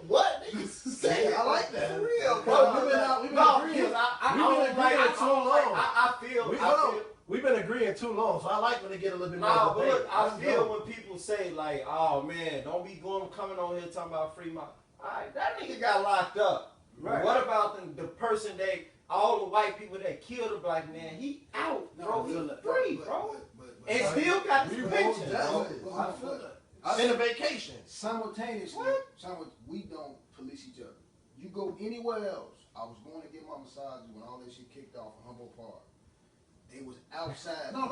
what? Say I like that. For real, bro. We've been agreeing too long, so I like when they get a little bit more but debate. look, I feel when people say like, "Oh man, don't be coming on here talking about free my." Alright, that nigga got locked up. Right. What about the person all the white people that killed a black man? He out, bro. He free, bro. And still got the pension. I feel that. In a vacation. Simultaneously, we don't police each other. You go anywhere else. I was going to get my massages when all that shit kicked off in Humboldt Park. They was outside. No.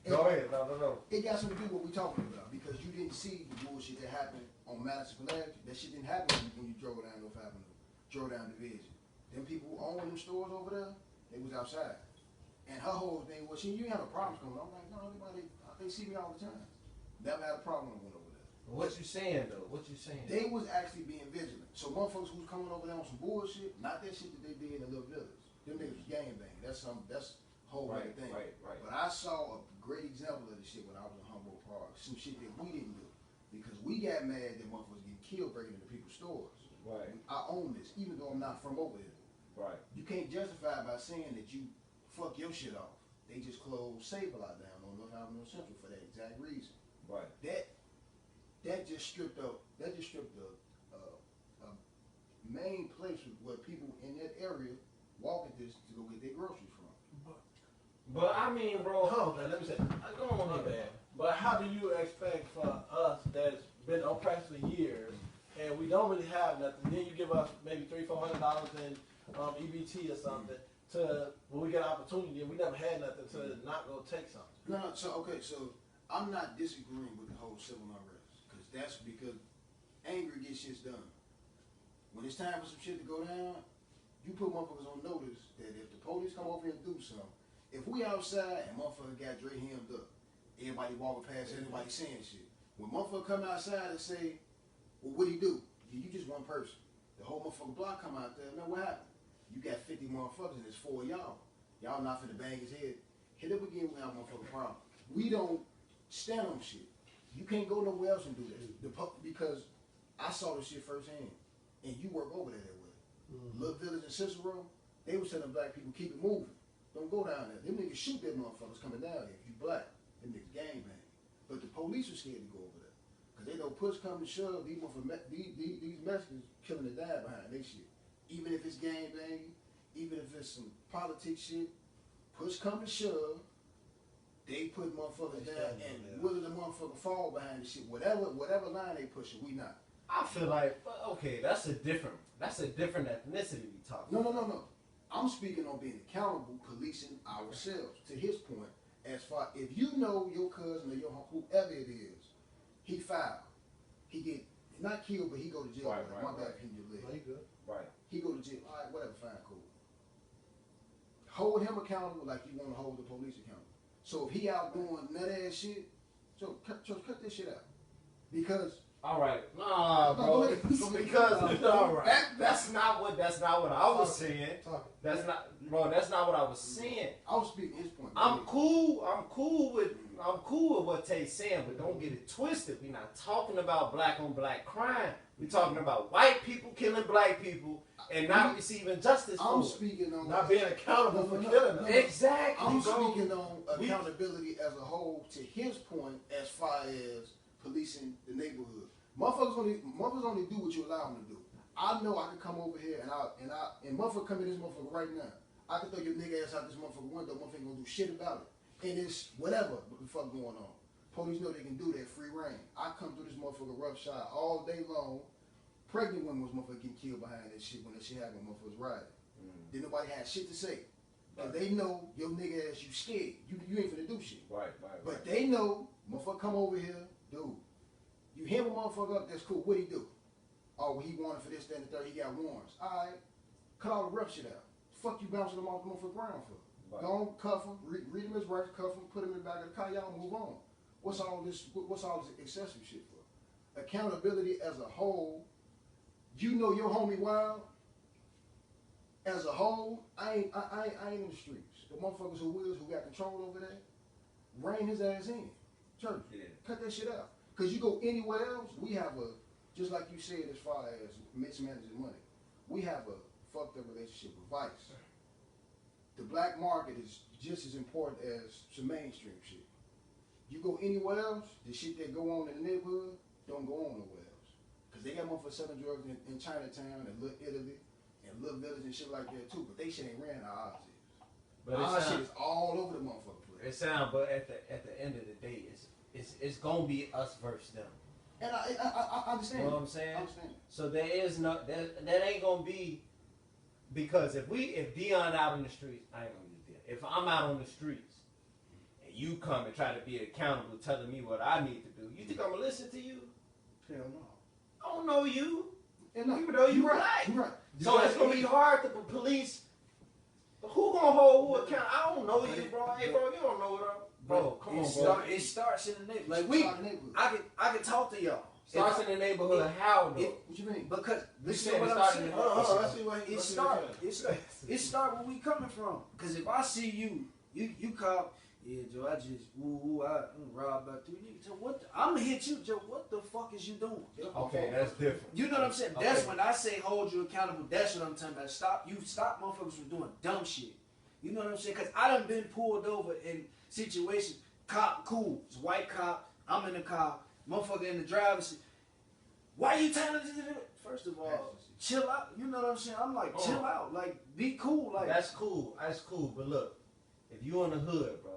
Go ahead. No. It got something to do with what we talking about because you didn't see the bullshit that happened on Madison Pulaski. That shit didn't happen when you drove down North Avenue, drove down Division. Them people who own them stores over there, they was outside. And her whole thing was, you ain't have no problems coming. I'm like, no, they see me all the time. Never had a problem when I went over there. What you saying though? What you saying? They was actually being vigilant. So motherfuckers who was coming over there on some bullshit, not that shit that they did in the little village. Them niggas was gangbanging. That's whole other thing. Right. But I saw a great example of this shit when I was in Humboldt Park. Some shit that we didn't do. Because we got mad that motherfuckers getting killed breaking into people's stores. Right. I own this, even though I'm not from over here. Right. You can't justify by saying that you fuck your shit off. They just closed Save-A-Lot down on North Avenue Central for that exact reason. Right. That just stripped the main place where people in that area walk at this to go get their groceries from. But I mean, bro. Hold on, let me say. Go on here, man. But how do you expect for us that's been oppressed for years and we don't really have nothing? Then you give us maybe $300-400 in EBT or something to when we get an opportunity and we never had nothing to not go take something. No. So I'm not disagreeing with the whole civil unrest because anger gets shit done. When it's time for some shit to go down, you put motherfuckers on notice that if the police come over here and do something, if we outside and motherfucker got Dre hemmed up, everybody walking past, everybody saying shit. When motherfucker come outside and say, well, what'd he do? You just one person. The whole motherfucking block come out there, man, what happened? You got 50 motherfuckers and there's 4 of y'all. Y'all not finna bang his head. Hit up again, we have a motherfucking problem. We don't stand on shit. You can't go nowhere else and do that. Because I saw this shit firsthand. And you work over there that way. Little Village and Cicero, they was telling black people, keep it moving. Don't go down there. Them niggas shoot them motherfuckers coming down here. If you black, them niggas gangbang. But the police are scared to go over there. Because they know push come to shove, these Mexicans killing the dad behind they shit. Even if it's gangbanging, even if it's some politics shit, push come to shove, they put motherfuckers down and whether the motherfucker fall behind the shit, whatever line they pushing, we not. I feel like okay, that's a different ethnicity we talking. No. I'm speaking on being accountable, policing ourselves. To his point, as far if you know your cousin or your whoever it is, he filed, he get not killed, but he go to jail. Right. My bad, he get lit. No, you good. Right. He go to jail. All right, whatever, fine, cool. Hold him accountable like you want to hold the police accountable. So if he out doing nut ass shit, so cut this shit out. Because All right, nah, bro. Because all right, that's not what I was saying. That's not, bro. That's not what I was saying. I was speaking his point. I'm cool with what Tay's saying, but don't get it twisted. We're not talking about black on black crime. We're talking about white people killing black people and not receiving justice I'm for it. speaking on Not being accountable for killing them. Exactly. I'm bro. speaking on accountability as a whole. To his point, as far as policing the neighborhood, motherfuckers only do what you allow them to do. I know I can come over here and motherfucker come in this motherfucker right now. I can throw your nigga ass out this motherfucker window. Motherfucker gonna do shit about it. And it's whatever the fuck going on. Police know they can do that, free reign. I come through this motherfucker rough shot all day long. Pregnant women was motherfucking getting killed behind that shit when that shit happened. Motherfuckers riding. Then nobody had shit to say. Cause they know your nigga ass you scared. You ain't finna do shit. Right. But they know motherfucker come over here, dude. You hem a motherfucker up, that's cool. What'd he do? Oh, well, he wanted for this, that, and the third. He got warrants. All right, cut all the rough shit out. Fuck you bouncing him off the motherfucker ground for? Right. Go on, cuff him, read him his rights, cuff him, put him in the back of the car. Y'all move on. What's all this excessive shit for? Accountability as a whole. You know your homie Wild. As a whole, I ain't in the streets. The motherfuckers who got control over that, rein his ass in. Church, cut that shit out. Cause you go anywhere else, we have just like you said, as far as mismanaging money, we have a fucked up relationship with vice. The black market is just as important as some mainstream shit. You go anywhere else, the shit that go on in the neighborhood don't go on nowhere else. Cause they got motherfuckers selling drugs in Chinatown and Little Italy and Little Village and shit like that too. But they shit ain't ran how ours is. But our shit is all over the motherfucker place. It sound, but at the end of the day, it's gonna be us versus them. And I understand. You know what I'm saying? I understand. So there is no that ain't gonna be, because if Dion out in the streets, I ain't gonna use Dion. If I'm out on the streets and you come and try to be accountable, telling me what I need to do, you think I'm gonna listen to you? Hell no. I don't know you. And Even though you right. black. You right. So it's gonna be hard to police. Who gonna hold who account? I don't know you, bro. Hey, bro, you don't know what I'm. Bro, come on, bro. It starts in the neighborhood. Like neighborhood. I can talk to y'all. Starts in the neighborhood. How though? What you mean? Because You listen said to it what I'm started in saying. the Hold on, let's see what he It start where we coming from. Cause if I see you call, yeah, Joe, I just I robbed about 3 niggas. Joe, I'm gonna hit you, Joe. What the fuck is you doing? Okay, that's different. You know what I'm saying? Okay. That's when I say hold you accountable. That's what I'm talking about. Stop motherfuckers from doing dumb shit. You know what I'm saying? Cause I done been pulled over in situations. Cop, cool. It's white cop. I'm in the car. Motherfucker in the driver's seat. Why you telling me? First of all, chill out. You know what I'm saying? I'm like, chill out. Like, be cool. Like, That's cool. But look, if you in the hood, bro,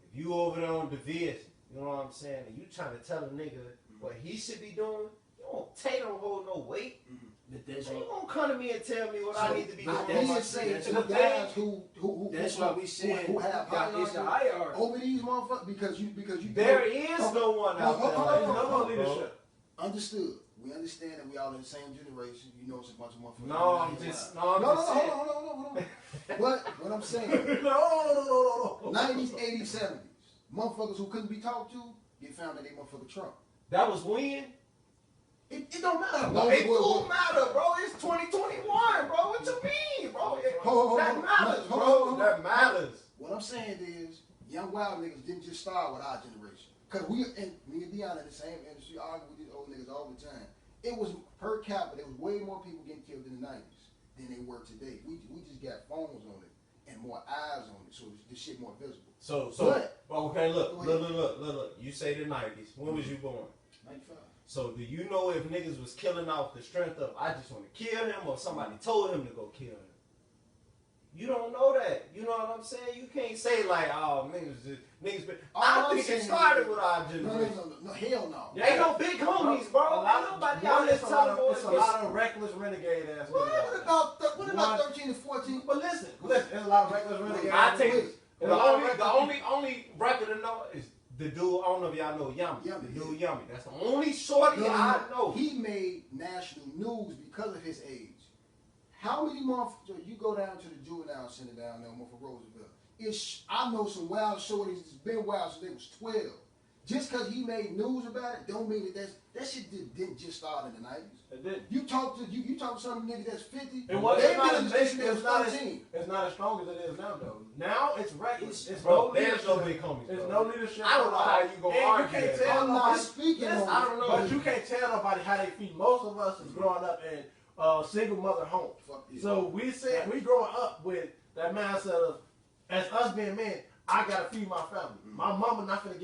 if you over there on division, you know what I'm saying, and you trying to tell a nigga what he should be doing, you don't hold no weight. but that's So you gonna come to me and tell me what I need to be doing? We just saying to the guys who that's why we saying who have it's a hierarchy. over these motherfuckers because you There is no one out there. Hold on, no more leadership. Understood. We understand that we all in the same generation. You know, it's a bunch of motherfuckers. No, I'm just saying. Hold on. But what I'm saying, No. 90s, 80s, 70s, motherfuckers who couldn't be talked to get found that they motherfucker Trump. That was when? It don't matter. It don't matter, bro. It's 2021, bro. What you mean, bro? That matters, bro. That matters. What I'm saying is, young wild niggas didn't just start with our generation. Cause me and Dion in the same industry, argue with these old niggas all the time. It was per capita, there was way more people getting killed in the 90s than they were today. We just got phones on it and more eyes on it, so this shit more visible. So okay, look. You say the 90s. When was you born? 95. So do you know if niggas was killing off the strength of I just want to kill him or somebody told him to go kill him? You don't know that. You know what I'm saying? You can't say like, oh, niggas been. I think it started with our generation. No, hell no. There ain't no big homies, bro. Ain't nobody out there telling boys. It's a lot of reckless renegade ass niggas. What about 13 and 14? But listen, there's a lot of reckless renegade I ass take niggas. the only record to know is the dude. I don't know if y'all know Yummy. The dude Yummy. That's the only shorty I know. He made national news because of his age. How many motherfuckers, you go down to the juvenile center down there for Roosevelt. I know some wild shorties that's been wild since they was 12. Just because he made news about it, don't mean that shit didn't just start in the 90s. It didn't. You talk to some niggas that's 50. And what They've it's not been in as the big, street since it's not 13. it's not as strong as it is now though. Now it's it's Bro, no there's leadership. no big homies. There's bro. no leadership. I don't know how you gonna and argue you can't that. tell I'm not nobody. speaking Listen, on I don't know, but but you can't tell nobody how they feel. Most of us is growing up in single mother homes. Fuck yeah. So we growing up with that mindset of, as us being men, I gotta feed my family. My mama I'm not gonna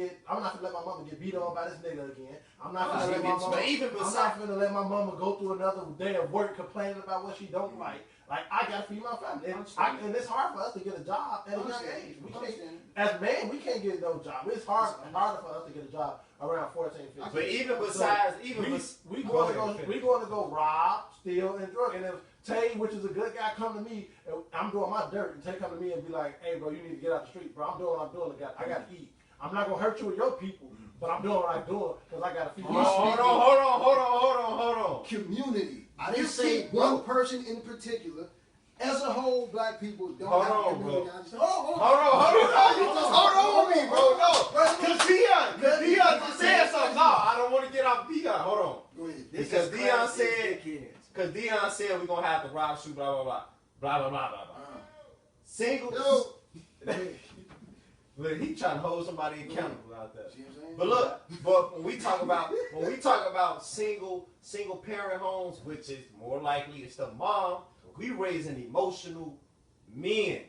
let my mama get beat on by this nigga again. I'm not gonna let my mama. I'm not gonna let my mama go through another day of work complaining about what she don't like. Like I gotta feed my family, and it's hard for us to get a job at a young age. We can't, as men, we can't get no job. It's harder for us to get a job around 14, 15. But even besides, we going to go rob, steal, and drug. And if Tay, which is a good guy, come to me, and I'm doing my dirt, and Tay come to me and be like, "Hey, bro, you need to get out the street, bro. I'm doing what I'm doing. I got to eat. I'm not gonna hurt you with your people, but I'm doing what I'm doing because I got to feed you." Hold on. Community. I didn't say one person in particular. As a whole, black people don't have a community. Hold on, me, bro. No, Because Dion just said something. No, I don't want to get off Dion. Hold on. Go ahead. Because Dion said we're gonna have to rob, shoot, blah blah blah, blah blah blah blah blah. Single. Look, he trying to hold somebody accountable out there. See what I'm saying? But look, when we talk about single parent homes, which is more likely it's the mom, we raising emotional men.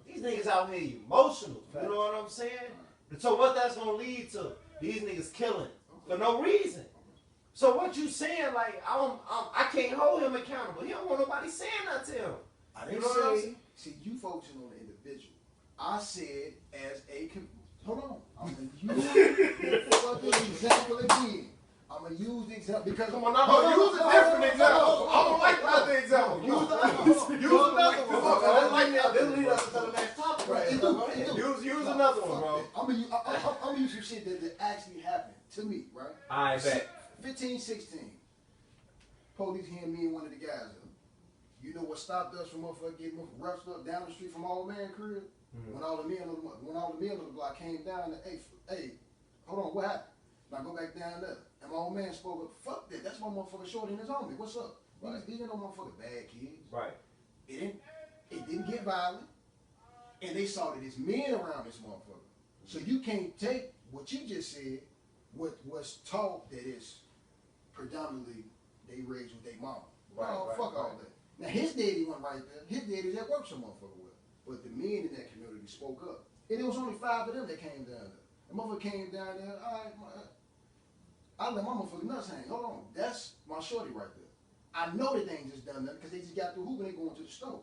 These niggas out here emotional. You know what I'm saying? So what that's gonna lead to? These niggas killing for no reason. So what you saying? Like I can't hold him accountable. He don't want nobody saying that to him. I didn't say. See, you focusing on the individual. I said as a. Hold on. I'm gonna use the fucking example again. I'm gonna use the example because Come on, use a different example. I don't like another example. Use another one. I don't like that. This lead us to the next topic. Right. Use another one, bro. I'm gonna use some shit that actually happened to me, right? I bet. 15, 16. Police hand me and one of the guys up. You know what stopped us from motherfucker getting rushed up down the street from old man crib? Mm-hmm. When all the men on the block came down and hey, hold on, what happened? Now go back down there. And my old man spoke up, fuck that, that's my motherfucker Shorty and his homie. What's up? Right. These ain't no motherfucking bad kids. Right. It didn't get violent. And they saw that it's men around this motherfucker. So you can't take what you just said, what was taught that it's predominantly they raised with their mama. Fuck all that. Now his daddy wasn't right there. His daddy's at work some motherfucker with. But the men in that community spoke up. And it was only 5 of them that came down there. The motherfucker came down there, all right, I let my motherfucking nuts hang. Hold on, that's my shorty right there. I know that they ain't just done nothing because they just got through hooping and they going to the store.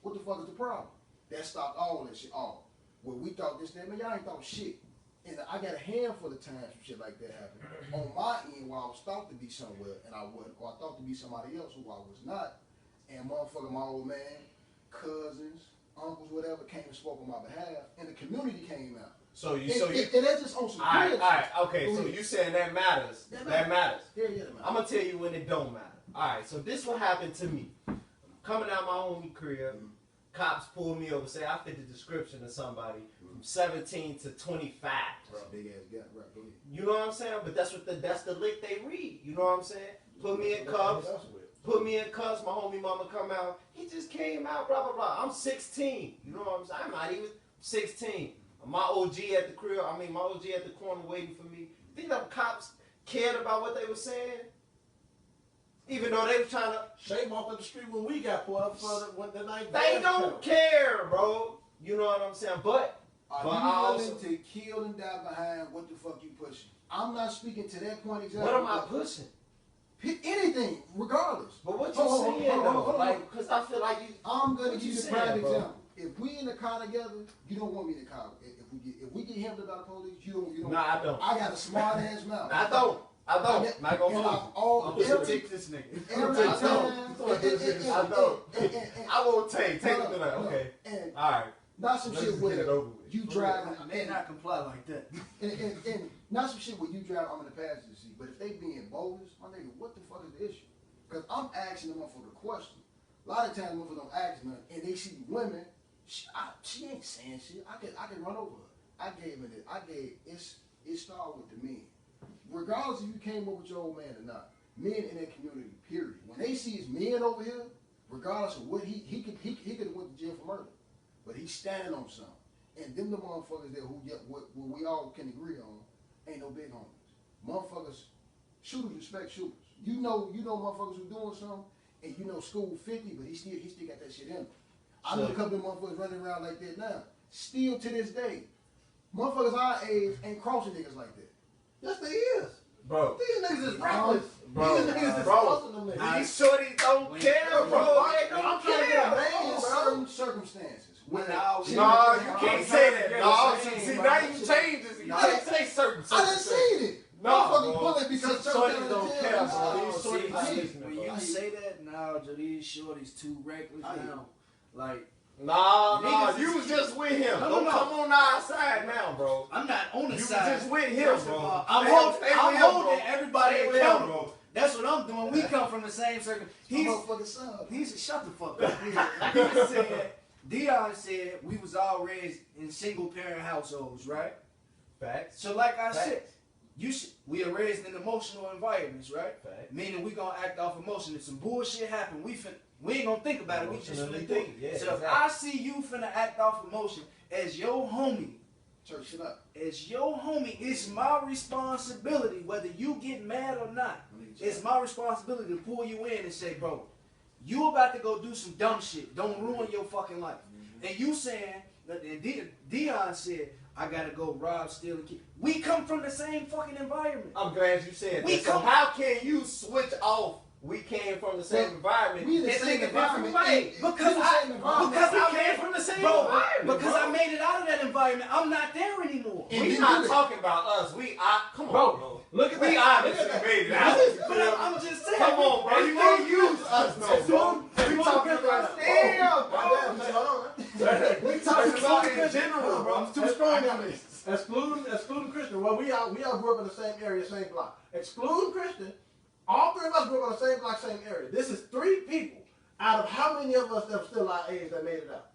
What the fuck is the problem? That stopped all that shit off. Well, we thought this, that, man, y'all ain't thought shit. And I got a handful of times some shit like that happened. On my end, where I was thought to be somewhere and I wasn't, or I thought to be somebody else who I was not. And motherfucker, my old man, cousins, uncles, whatever, came and spoke on my behalf. And the community came out. And that's just on some all right, okay, so you saying that matters. That matters. Yeah, that matters. I'm gonna tell you when it don't matter. All right, so this what happened to me. Coming out my homie crib, cops pulled me over, say I fit the description of somebody from 17 to 25. That's a big ass guy, right? Go ahead. You know what I'm saying? But that's the lick they read. You know what I'm saying? Put me in cuffs. Put me in cuffs. My homie mama come out. He just came out. Blah blah blah. I'm 16. You know what I'm saying? I'm not even 16. My OG at the crib. My OG at the corner waiting for me. Think them cops cared about what they were saying? Even though they were trying to Shay walked up the street when we got pulled up for the night. They don't care, bro. You know what I'm saying? But are you willing to kill and die behind what the fuck you pushing? I'm not speaking to that point exactly. What am I pushing? Pick anything, regardless. But what you saying though? Like, because I feel like you. I'm gonna give you a prime example. If we in the car together, you don't want me in the car. If we get hemmed about the police, you don't. Nah, I don't. I got a smart ass mouth. I don't. Not gonna take this nigga. Every time. I don't. I won't take it through that. Okay. All right. Not some shit where you driving. I may not comply like that. And not some shit where you drive, I'm in the passenger seat. But if they being bogus, my nigga, what the fuck is the issue? Because I'm asking the motherfucker question. A lot of times motherfuckers don't ask nothing, and they see women. She ain't saying shit. I can run over her. It's it starts with the men. Regardless if you came up with your old man or not, men in that community, period. When they see his men over here, regardless of what he could have went to jail for murder, but he's standing on something. And them the motherfuckers that what we all can agree on ain't no big homies. Motherfuckers, shooters respect shooters. You know motherfuckers who doing something, and you know school 50, but he still got that shit in him. I know a couple of motherfuckers running around like that now. Still to this day, motherfuckers our age ain't crossing niggas like that. Yes, they is. Bro. These niggas is reckless. Bro. These niggas is Bro. crossing them niggas. These shorties don't care, bro. They I'm don't trying to get a care. man, In bro. certain circumstances. When Now, No, you can't say that. No, see, bro. now you change this. You can't say certain. I done seen it. No, Motherfuckers bro. bullet because Shorties don't care, bro. Oh, These see, shorties not see, listening, when bro. you say that, now these shorties too reckless now. Like, Nah, Niggas you is- was just with him. No, Don't no. come on our side now, bro. I'm not on the You was side. just with him, First of bro. all, Stay I'm with him, holding bro. everybody Stay with him, accountable. bro. That's what I'm doing. We come from the same circle. He's motherfucking son. He's shut the fuck up. He said, Dion said we was all raised in single parent households, right? Facts. So like I Facts. said, we are raised in emotional environments, right? Facts. Meaning we gonna act off emotion. If some bullshit happen, we ain't gonna think about it. We just Emotionally finna do it. think, yeah, So if exactly. I see you finna act off emotion as your homie, Church, shut up. it's my responsibility, whether you get mad or not. It's my responsibility to pull you in and say, bro, you about to go do some dumb shit. Don't ruin your fucking life. And you saying, and Dion said, I gotta go rob, steal, and kill. We come from the same fucking environment. I'm glad you said We that. So come- how can you switch off? We came from the same environment. We the and same think a different environment. way. Because We the I same environment. because we I came made from the same bro, environment, because bro. I made it out of that environment. I'm not there anymore. And We then not do it. talking about us. Come on, Bro, bro. look at We that. obviously Look at that. made it out. But I'm just saying. Come on, bro. You can't use us, no, bro. We talking about damn, bro. We talking about in general, bro. I'm too strong on this. Excluding Christian. Well, we all grew up in the same area, same block. Excluding Christian, all three of us grew up on the same block, same area. This is 3 people out of how many of us that are still our age that made it out?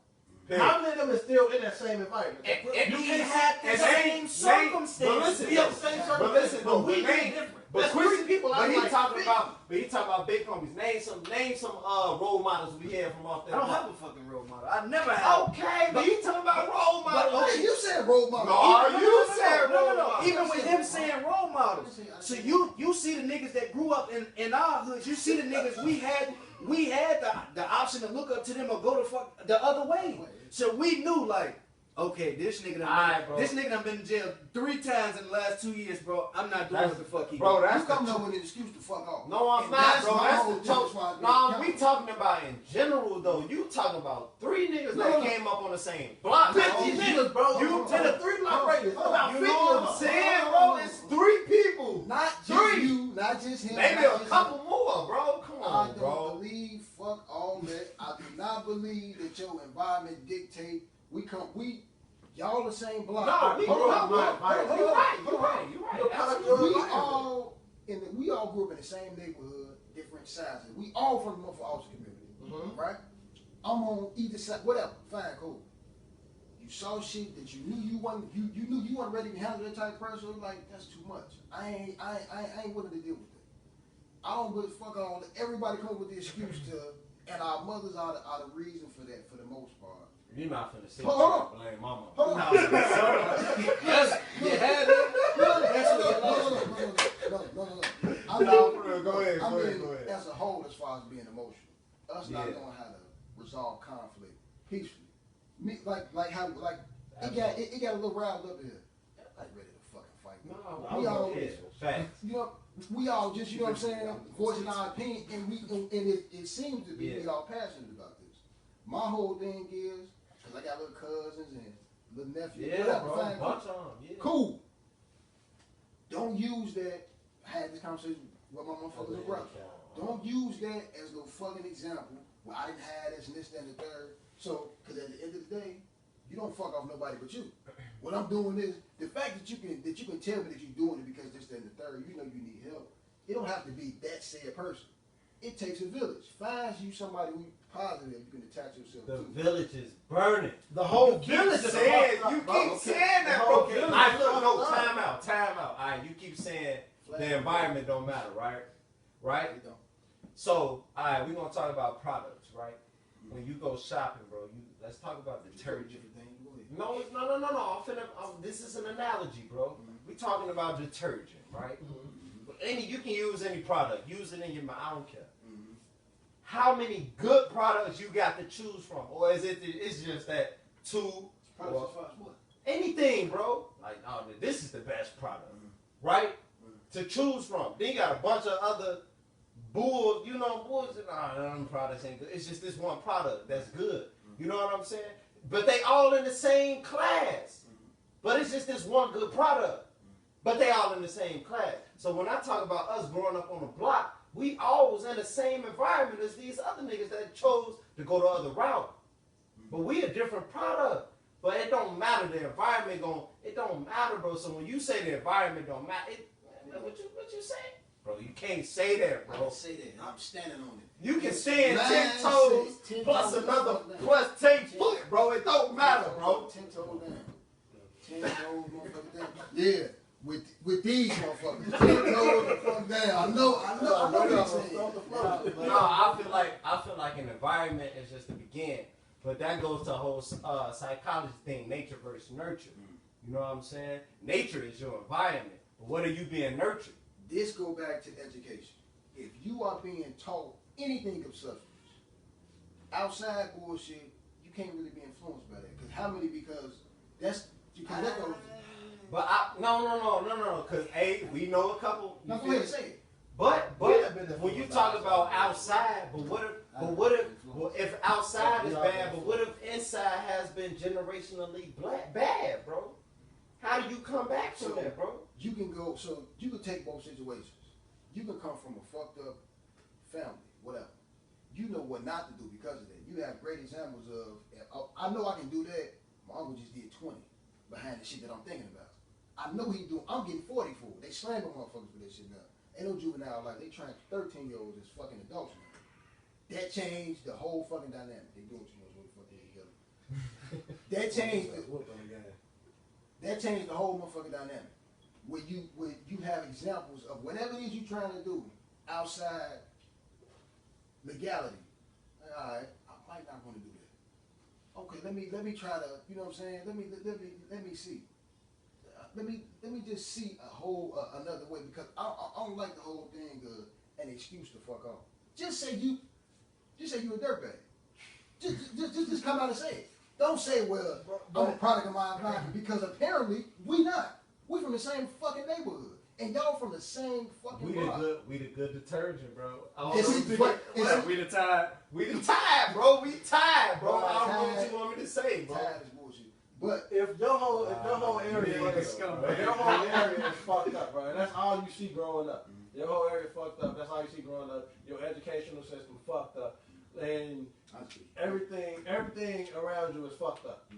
How many of them is still in that same environment? And we had the same circumstances. But listen, we have the same circumstances, but we ain't different. That's 3 people out But of he like talking 50. about big homies. Name some role models we had from off that I don't block. have a fucking role model. I never had. Okay, but he talking about role models. Hey, you said role model. No, you said role models. Even with him saying role models. So you see the niggas that grew up in our hood. You see the niggas we had the option to look up to them or go the other way. So we knew like, okay, this nigga done been in jail 3 times in the last 2 years, bro. I'm not doing what the fuck he Bro, did. that's You come up with an excuse to fuck off. No, I'm And not, that's bro. my That's whole the joke. responsibility. No, we talking about in general, though. You talking about 3 niggas that came up on the same block. 50 niggas, bro. You in a 3-block radius. About You 50 know what of I'm us. saying, bro? It's 3 people. Not just 3. you, not just him. Maybe not a just couple more, bro. Come I on, don't bro. believe, fuck all that. I do not believe that your environment dictate. Y'all the same block. No, we grew up. Hold on. You right. You're part of Absolutely. your We all grew up in the same neighborhood, different sizes. We all from the Motherfucker Officer community, right? I'm on either side, whatever. Fine, cool. You saw shit that you knew you weren't ready to handle that type of pressure. Like that's too much. I ain't willing to deal with it. I don't give a fuck all. Everybody come up with the excuse to, and our mothers are the reason for that for the most part. You not finna sit Hold on. blame mama. Hold on. Yes, you had it. No. Go ahead. I mean, as a whole, as far as being emotional, us not knowing how to resolve conflict peacefully. It got a little riled up here. Like ready to fucking fight. No, We all, facts. you know, we all just, you know what I'm saying, voicing our opinion, and it seems to be we all passionate about this. My whole thing is, cause I got little cousins and little nephews, whatever, bro. fine, Bunch of 'em, yeah. cool. Don't use that. I had this conversation with my motherfuckers in Brown. Don't use that as no fucking example. Well, I didn't have this and this, that, and the third. So, because at the end of the day, you don't fuck off nobody but you. What I'm doing is the fact that you can tell me that you're doing it because this, that, and the third. You know you need help. It don't have to be that said person. It takes a village. Find you somebody who positive you can attach yourself The to. village is burning. The whole You keep village is saying, fucked up, you bro. keep Okay. saying that, The bro. whole village I is look, no, fucked up. time out. All right, you keep saying the environment don't matter, right? Right? It don't. So, all right, we're gonna talk about products, right? When you go shopping, bro, let's talk about detergent. Different things. Go ahead. No. This is an analogy, bro. We're talking about detergent, right? You can use any product. Use it in your mouth. I don't care. How many good products you got to choose from, or is it's just that two? Products as far as what? Anything, bro. Like, oh, this is the best product, right? To choose from. Then you got a bunch of other bulls. Nah, them products ain't good. It's just this one product that's good. You know what I'm saying? But they all in the same class. But it's just this one good product. But they all in the same class. So when I talk about us growing up on the block, we all was in the same environment as these other niggas that chose to go the other route. But we a different product. But it don't matter. The environment it don't matter, bro. So when you say the environment don't matter, what you say? Bro, you can't say that, I bro. can say that. I'm standing on it. You can stand Man 10 toes says 10 plus toes another down. plus 10 foot, bro. It don't matter, bro. 10 toes down. 10 toes, motherfucker down. Yeah. With these motherfuckers. 10 toes the fuck down. I know what you're saying. No, I feel like an environment is just the beginning, but that goes to a whole psychology thing, nature versus nurture. You know what I'm saying? Nature is your environment, but what are you being nurtured? This go back to education. If you are being taught anything of substance, outside bullshit, you can't really be influenced by that. Because that goes. But no, because we know a couple. Now go ahead and say it. But when you talk about outside, but what if outside is bad, but what if inside has been generationally bad, bro? How do you come back from that, bro? You can take both situations. You can come from a fucked up family, whatever. You know what not to do because of that. You have great examples of, I know I can do that. My uncle just did 20 behind the shit that I'm thinking about. I know he do. I'm getting 40 for it. They slamming motherfuckers for that shit now. Ain't no juvenile life. They trying 13-year-olds as fucking adults now. That changed the whole fucking dynamic. They doing too much what the fuck they together. That changed the whole motherfucking dynamic. Where you have examples of whatever it is you trying to do outside legality. Alright, I might not want to do that. Okay, let me try to, you know what I'm saying? Let me see. Let me just see a whole another way, because I don't like the whole thing of an excuse to fuck off. Just say you a dirtbag. Just come out and say it. Don't say, well, I'm a product of my environment, because apparently we not. We from the same fucking neighborhood, and y'all from the same fucking block. We the good detergent, bro. We the tide. We the tide, bro. We tired, bro. Bro, I don't know what tired. you want me to say, bro. Tired is bullshit. But If your whole area, you is fucked up, bro, and that's all you see growing up. Your whole area fucked up. That's all you see growing up. Your educational system fucked up, and everything around you is fucked up.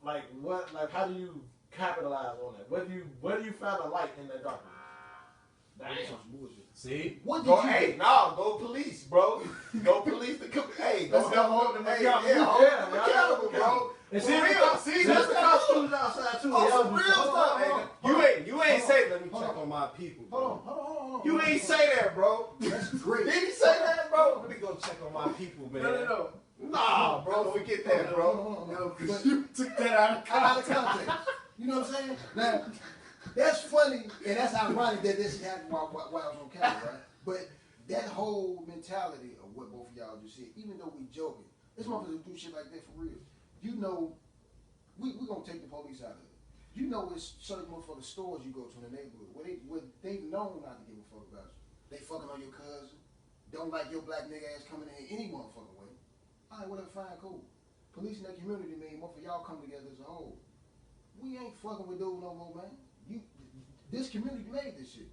Like what? Like how do you capitalize on that? Where do you find a light in that darkness? that's some bullshit. See? What did Go, you hey, do? no, go police, bro. Go police the hey, go Let's help go them. hold Hey, them accountable. yeah, hold them Yeah, accountable, yeah. bro. And For see, real. See, that's that's the the costumes outside too. Oh, some Y'all real just- stuff. You ain't say, let me Hold check on. on my people, Hold bro. on. You ain't say that, bro. That's great. Did he say that, bro? Let me go check on my people, man. No. Nah, bro, forget that, bro. Hold on. No, But- because you took that out of out of context. context. You know what I'm saying? Now, that's funny, and that's ironic that this happened while I was on camera, right? But that whole mentality of what both of y'all just said, even though we joking, this motherfucker do shit like that for real. You know, we gonna take the police out of it. You know, it's certain motherfucking stores you go to in the neighborhood where they've known not to give a fuck about you. They fucking on your cousin, don't like your black nigga ass coming in any motherfucking way. All right, whatever, fine, cool. Police in that community mean more for y'all come together as a whole. We ain't fucking with dude no more, man. This community made this shit.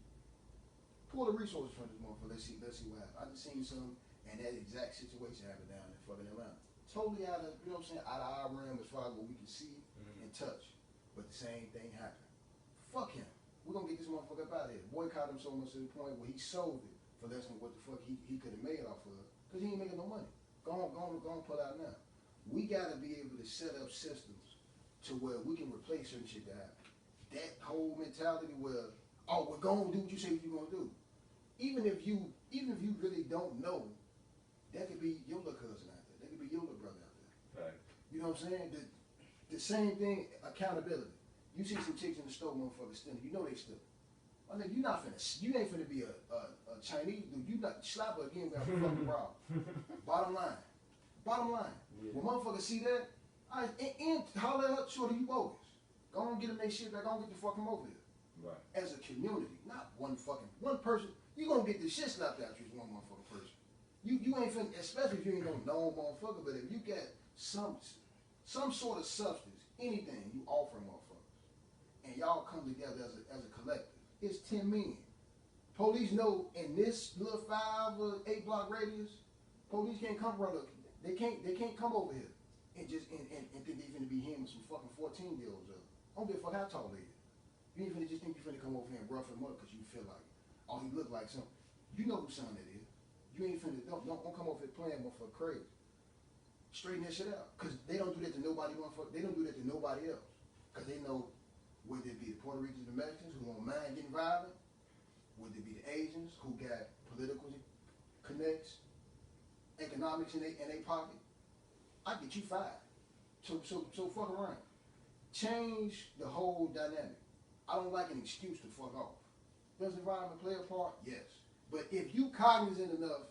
Pull the resources from this motherfucker. Let's see what happens. I just seen some, and that exact situation happened down in fucking Atlanta. Totally out of, you know what I'm saying, out of our realm as far as what we can see and touch. But the same thing happened. Fuck him. We're gonna get this motherfucker up out of here. Boycott him so much to the point where he sold it for less than what the fuck he could have made off of, because he ain't making no money. Go on, pull out now. We gotta be able to set up systems to where we can replace certain shit that happen. That whole mentality where, oh, we're gonna do what you say you're gonna do. Even if you really don't know, that could be your little cousin out there. That could be your little brother out there. Right. You know what I'm saying? The same thing, accountability. You see some chicks in the store, motherfuckers stealing. You know they stealing. I mean, you ain't finna be a Chinese dude. You not slap her again without a fucking problem. Bottom line. Yeah. When motherfuckers see that, and holler at her, shorty, you bogus. Go on, get them their shit back. Go on, get the fuck them over here. Right. As a community, not one person. You gonna get the shit slapped out you as one motherfucking person. You ain't finna, especially if you ain't no known motherfucker. But if you got some sort of substance, anything you offer motherfuckers, and y'all come together as a collective, it's 10 men. Police know in this little 5 or 8 block radius, police can't come run up. They can't come over here and just and think they finna be him with some fucking 14-year-olds up. I don't give a fuck how tall they is. You ain't finna just think you finna come over here and rough him up because you feel like, oh, he look like something. You know who son that is. You ain't finna don't come over here playing motherfucker crazy. Straighten that shit out. Cause they don't do that to nobody motherfucker. They don't do that to nobody else. Cause they know whether it be the Puerto Ricans and the Mexicans who don't mind getting violent, whether it be the Asians who got political connects, economics in their pocket, I get you fired. So fuck around. Change the whole dynamic. I don't like an excuse to fuck off. Does environment play a part? Yes. But if you cognizant enough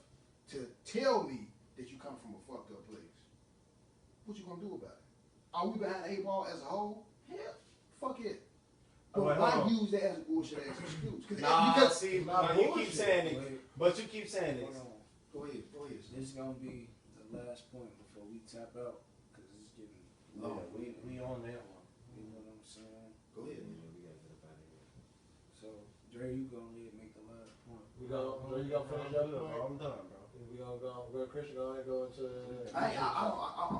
to tell me that you come from a fucked up place, what you gonna do about it? Are we behind the 8 ball as a whole? Hell, fuck it. But why use that as a bullshit ass excuse? You keep saying it, but you keep saying it. Go ahead. This is gonna be the last point before we tap out, cause it's getting Oh, long. we on that one. You know what I'm saying? Go ahead. We gotta get up out of here. So, Dre, you go ahead and make the last point. You gonna finish your point? I'm done, bro. We gonna go. Christian gonna go into. I'm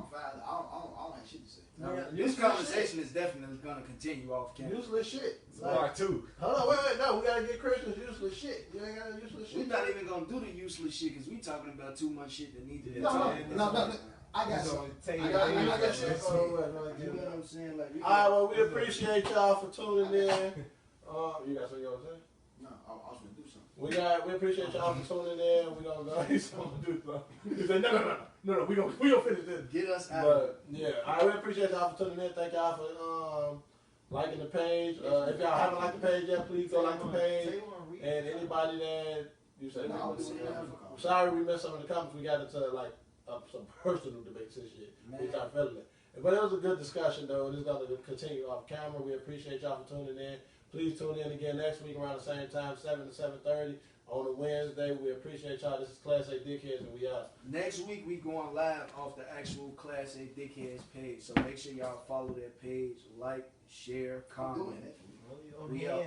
fine. I don't have shit to say. No, Yeah, this conversation is definitely gonna continue off camera. Useless shit. Part 2. Hold on, wait, no, we gotta get Christian's useless shit. You ain't got no useless shit. We're not even gonna do the useless shit because we talking about too much shit that needs to be No, talked no, about. I got some. I got shit. You know what I'm saying? Like, Alright, well, we appreciate y'all for tuning in. You got something you want to say? No, I was gonna do something. We appreciate y'all for tuning in. We gonna go. He's gonna do something. He said, no. We gonna finish this. get us out. But yeah, I really appreciate y'all for tuning in. Thank y'all for liking the page. If y'all haven't liked the page yet, please go like the page. And anybody that you said, sorry we missed some of the comments. We got into like some personal debates and shit. We started feeling it. But it was a good discussion though. This is gonna continue off camera. We appreciate y'all for tuning in. Please tune in again next week around the same time, 7 to 7:30 on a Wednesday. We appreciate y'all. This is Class A Dickheads, and we out. Next week we going live off the actual Class A Dickheads page, so make sure y'all follow that page, like, share, comment. We out.